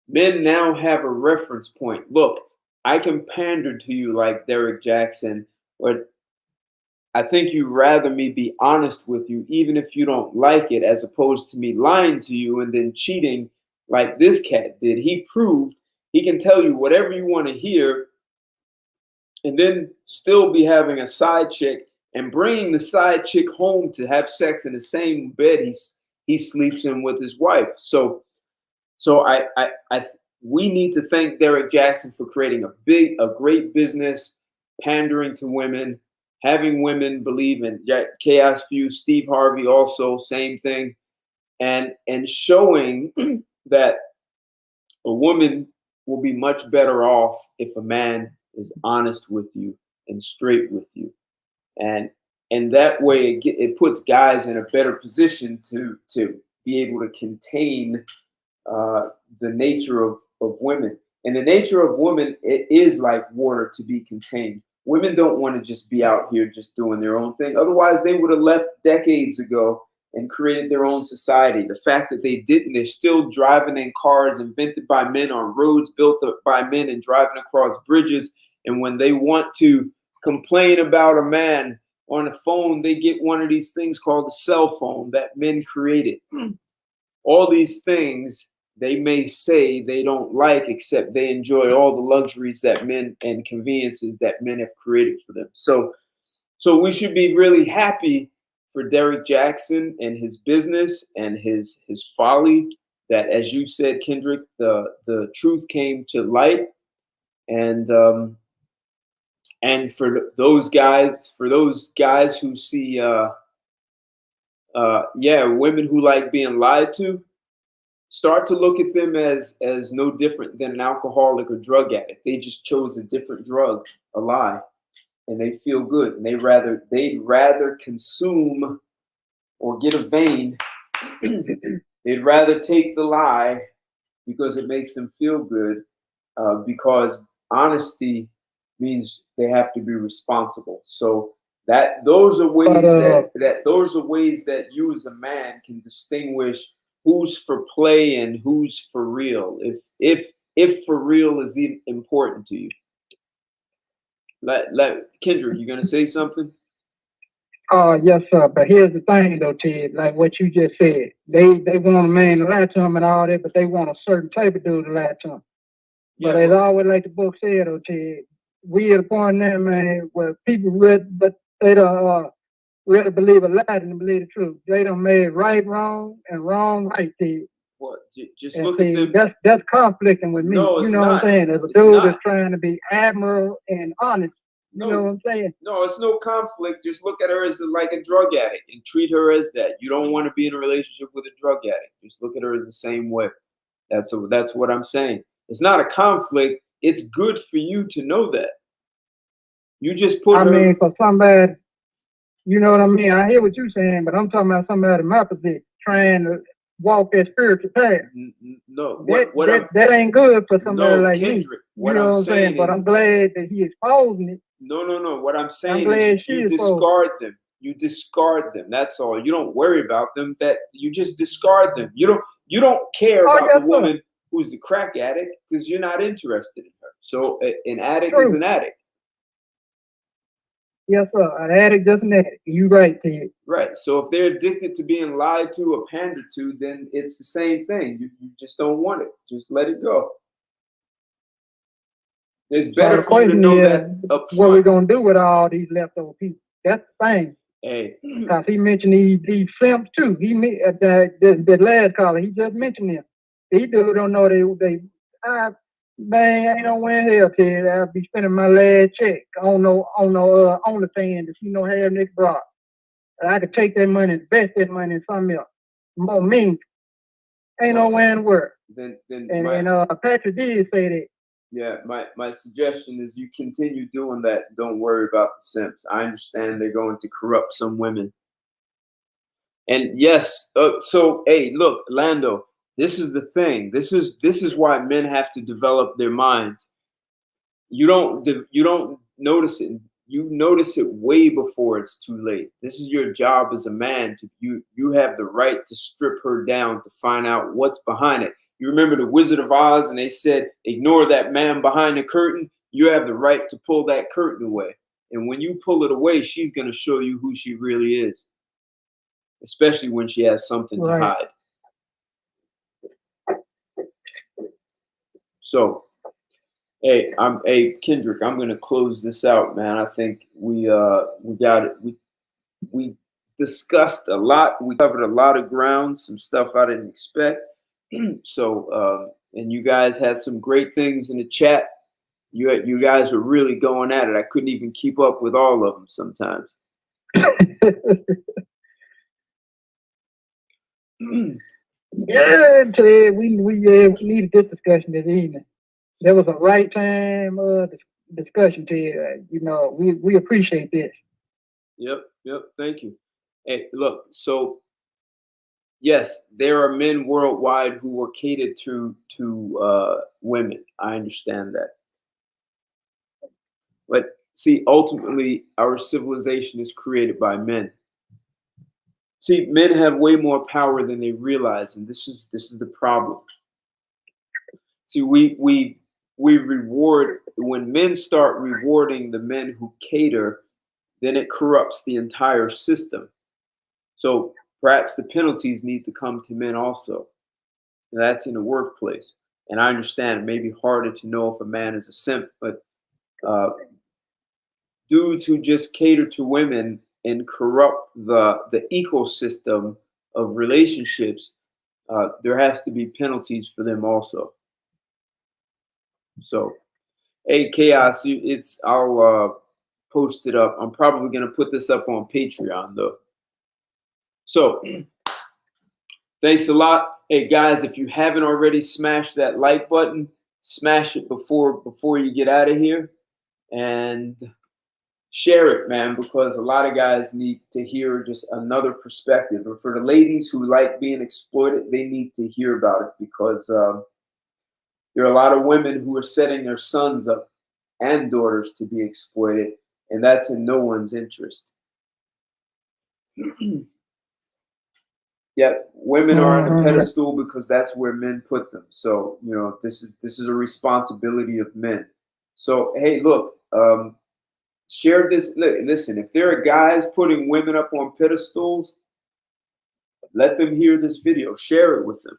now have a reference point. Look, I can pander to you like Derrick Jaxn, but I think you'd rather me be honest with you, even if you don't like it, as opposed to me lying to you and then cheating like this cat did. He proved he can tell you whatever you want to hear and then still be having a side chick and bringing the side chick home to have sex in the same bed he sleeps in with his wife. So we need to thank Derrick Jaxn for creating a great business, pandering to women, having women believe in chaos views. Steve Harvey also, same thing, and showing that a woman will be much better off if a man is honest with you and straight with you, and that way it puts guys in a better position to be able to contain the nature of women. And the nature of women, it is like water to be contained. Women don't want to just be out here just doing their own thing. Otherwise, they would have left decades ago and created their own society. The fact that they didn't, they're still driving in cars invented by men on roads built up by men and driving across bridges. And when they want to complain about a man on a phone, they get one of these things called a cell phone that men created. All these things they may say they don't like, except they enjoy all the luxuries that men and conveniences that men have created for them. So we should be really happy for Derrick Jaxn and his business and his folly. That, as you said, Kendrick, the truth came to light, and for those guys who see women who like being lied to, start to look at them as no different than an alcoholic or drug addict. They just chose a different drug, a lie, and they feel good. And they'd rather consume or get a vein. They'd rather take the lie because it makes them feel good. Because honesty means they have to be responsible. So those are ways that you as a man can distinguish who's for play and who's for real. If for real is important to you. Kendrick, you gonna say something? Yes, sir. But here's the thing, though, Ted. Like what you just said, they want a man to lie to them and all that, but they want a certain type of dude to lie to them. But as always, like the book said, though, Ted, we at a point now, man, where people but they don't really believe a lie than believe the truth. They done made right wrong and wrong right, Ted. What? Just look at them. That's conflicting with me. No, you know what I'm saying? As a dude that's trying to be admirable and honest. You know what I'm saying? No, it's no conflict. Just look at her as like a drug addict and treat her as that. You don't want to be in a relationship with a drug addict. Just look at her as the same way. That's what I'm saying. It's not a conflict. It's good for you to know that. You just put her. I mean, for somebody, you know what I mean? I hear what you're saying, but I'm talking about somebody in my position trying to walk that spiritual path. No, that ain't good for somebody like Kendrick, me. You know what I'm saying? But I'm glad that he exposing it. No. What I'm saying is you discard them. You discard them. That's all. You don't worry about them. That you just discard them. You don't care about the woman who's the crack addict because you're not interested in her. So an addict is an addict. Yes, sir. An addict is an addict. You're right, Ted. Right. So if they're addicted to being lied to or pandered to, then it's the same thing. You just don't want it. Just let it go. It's better for you to know that up front. What we're gonna do with all these leftover people? That's the thing. Hey, because he mentioned these simps too. He the last caller. He just mentioned them. These dudes don't know man, ain't no way in hell, Ted. I'll be spending my last check on the fan if you know have Nick Brock. I could take that money, invest that money in something else. More meaningful. Ain't no way in the world. Then Patrick did say that. Yeah, my suggestion is you continue doing that. Don't worry about the simps. I understand they're going to corrupt some women. And yes, so hey, look, Lando, this is the thing. This is why men have to develop their minds. You don't notice it. You notice it way before it's too late. This is your job as a man. You have the right to strip her down to find out what's behind it. You remember the Wizard of Oz, and they said, ignore that man behind the curtain. You have the right to pull that curtain away. And when you pull it away, she's going to show you who she really is, especially when she has something to hide. So, hey, Kendrick, I'm going to close this out, man. I think we got it. We discussed a lot. We covered a lot of ground, some stuff I didn't expect. So, and you guys had some great things in the chat. You guys were really going at it. I couldn't even keep up with all of them sometimes. Yeah, Ted, we needed this discussion this evening. There was a right time discussion, Ted. We appreciate this. Yep. Thank you. Hey, look, so yes, there are men worldwide who are catered to women. I understand that. But see, ultimately, our civilization is created by men. See, men have way more power than they realize, and this is the problem. See, we reward when men start rewarding the men who cater, then it corrupts the entire system. So perhaps the penalties need to come to men also. And that's in the workplace. And I understand it may be harder to know if a man is a simp, but dudes who just cater to women and corrupt the ecosystem of relationships, there has to be penalties for them also. So, hey, Chaos, I'll post it up. I'm probably gonna put this up on Patreon though. So, thanks a lot. Hey guys, if you haven't already smashed that like button, smash it before you get out of here, and share it, man, because a lot of guys need to hear just another perspective. And for the ladies who like being exploited, they need to hear about it, because there are a lot of women who are setting their sons up and daughters to be exploited, and that's in no one's interest. Yeah, women are on a pedestal because that's where men put them. So, you know, this is a responsibility of men. So, hey, look, share this. Listen, if there are guys putting women up on pedestals, let them hear this video. Share it with them.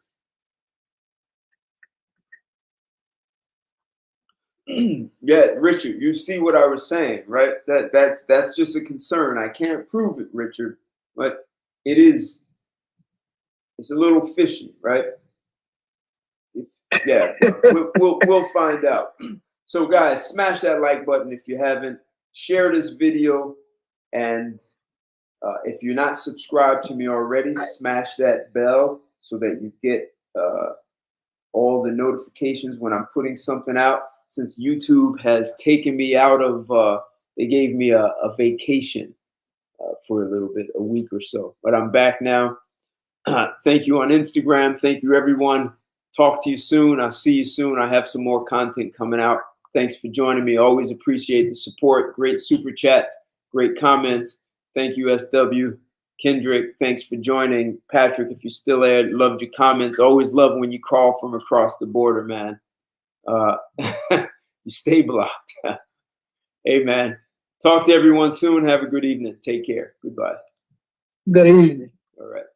Yeah, Richard, you see what I was saying, right? That's just a concern. I can't prove it, Richard, but it's a little fishy, right? Yeah, we'll find out. So guys, smash that like button if you haven't. Share this video, and if you're not subscribed to me already, smash that bell so that you get all the notifications when I'm putting something out. Since YouTube has taken me out of, they gave me a vacation for a little bit, a week or so, but I'm back now. Thank you on Instagram. Thank you, everyone. Talk to you soon. I'll see you soon. I have some more content coming out. Thanks for joining me. Always appreciate the support. Great super chats, great comments. Thank you, SW. Kendrick, thanks for joining. Patrick, if you're still there, loved your comments. Always love when you call from across the border, man. You stay blocked. Hey, man. Talk to everyone soon. Have a good evening. Take care. Goodbye. Good evening. All right.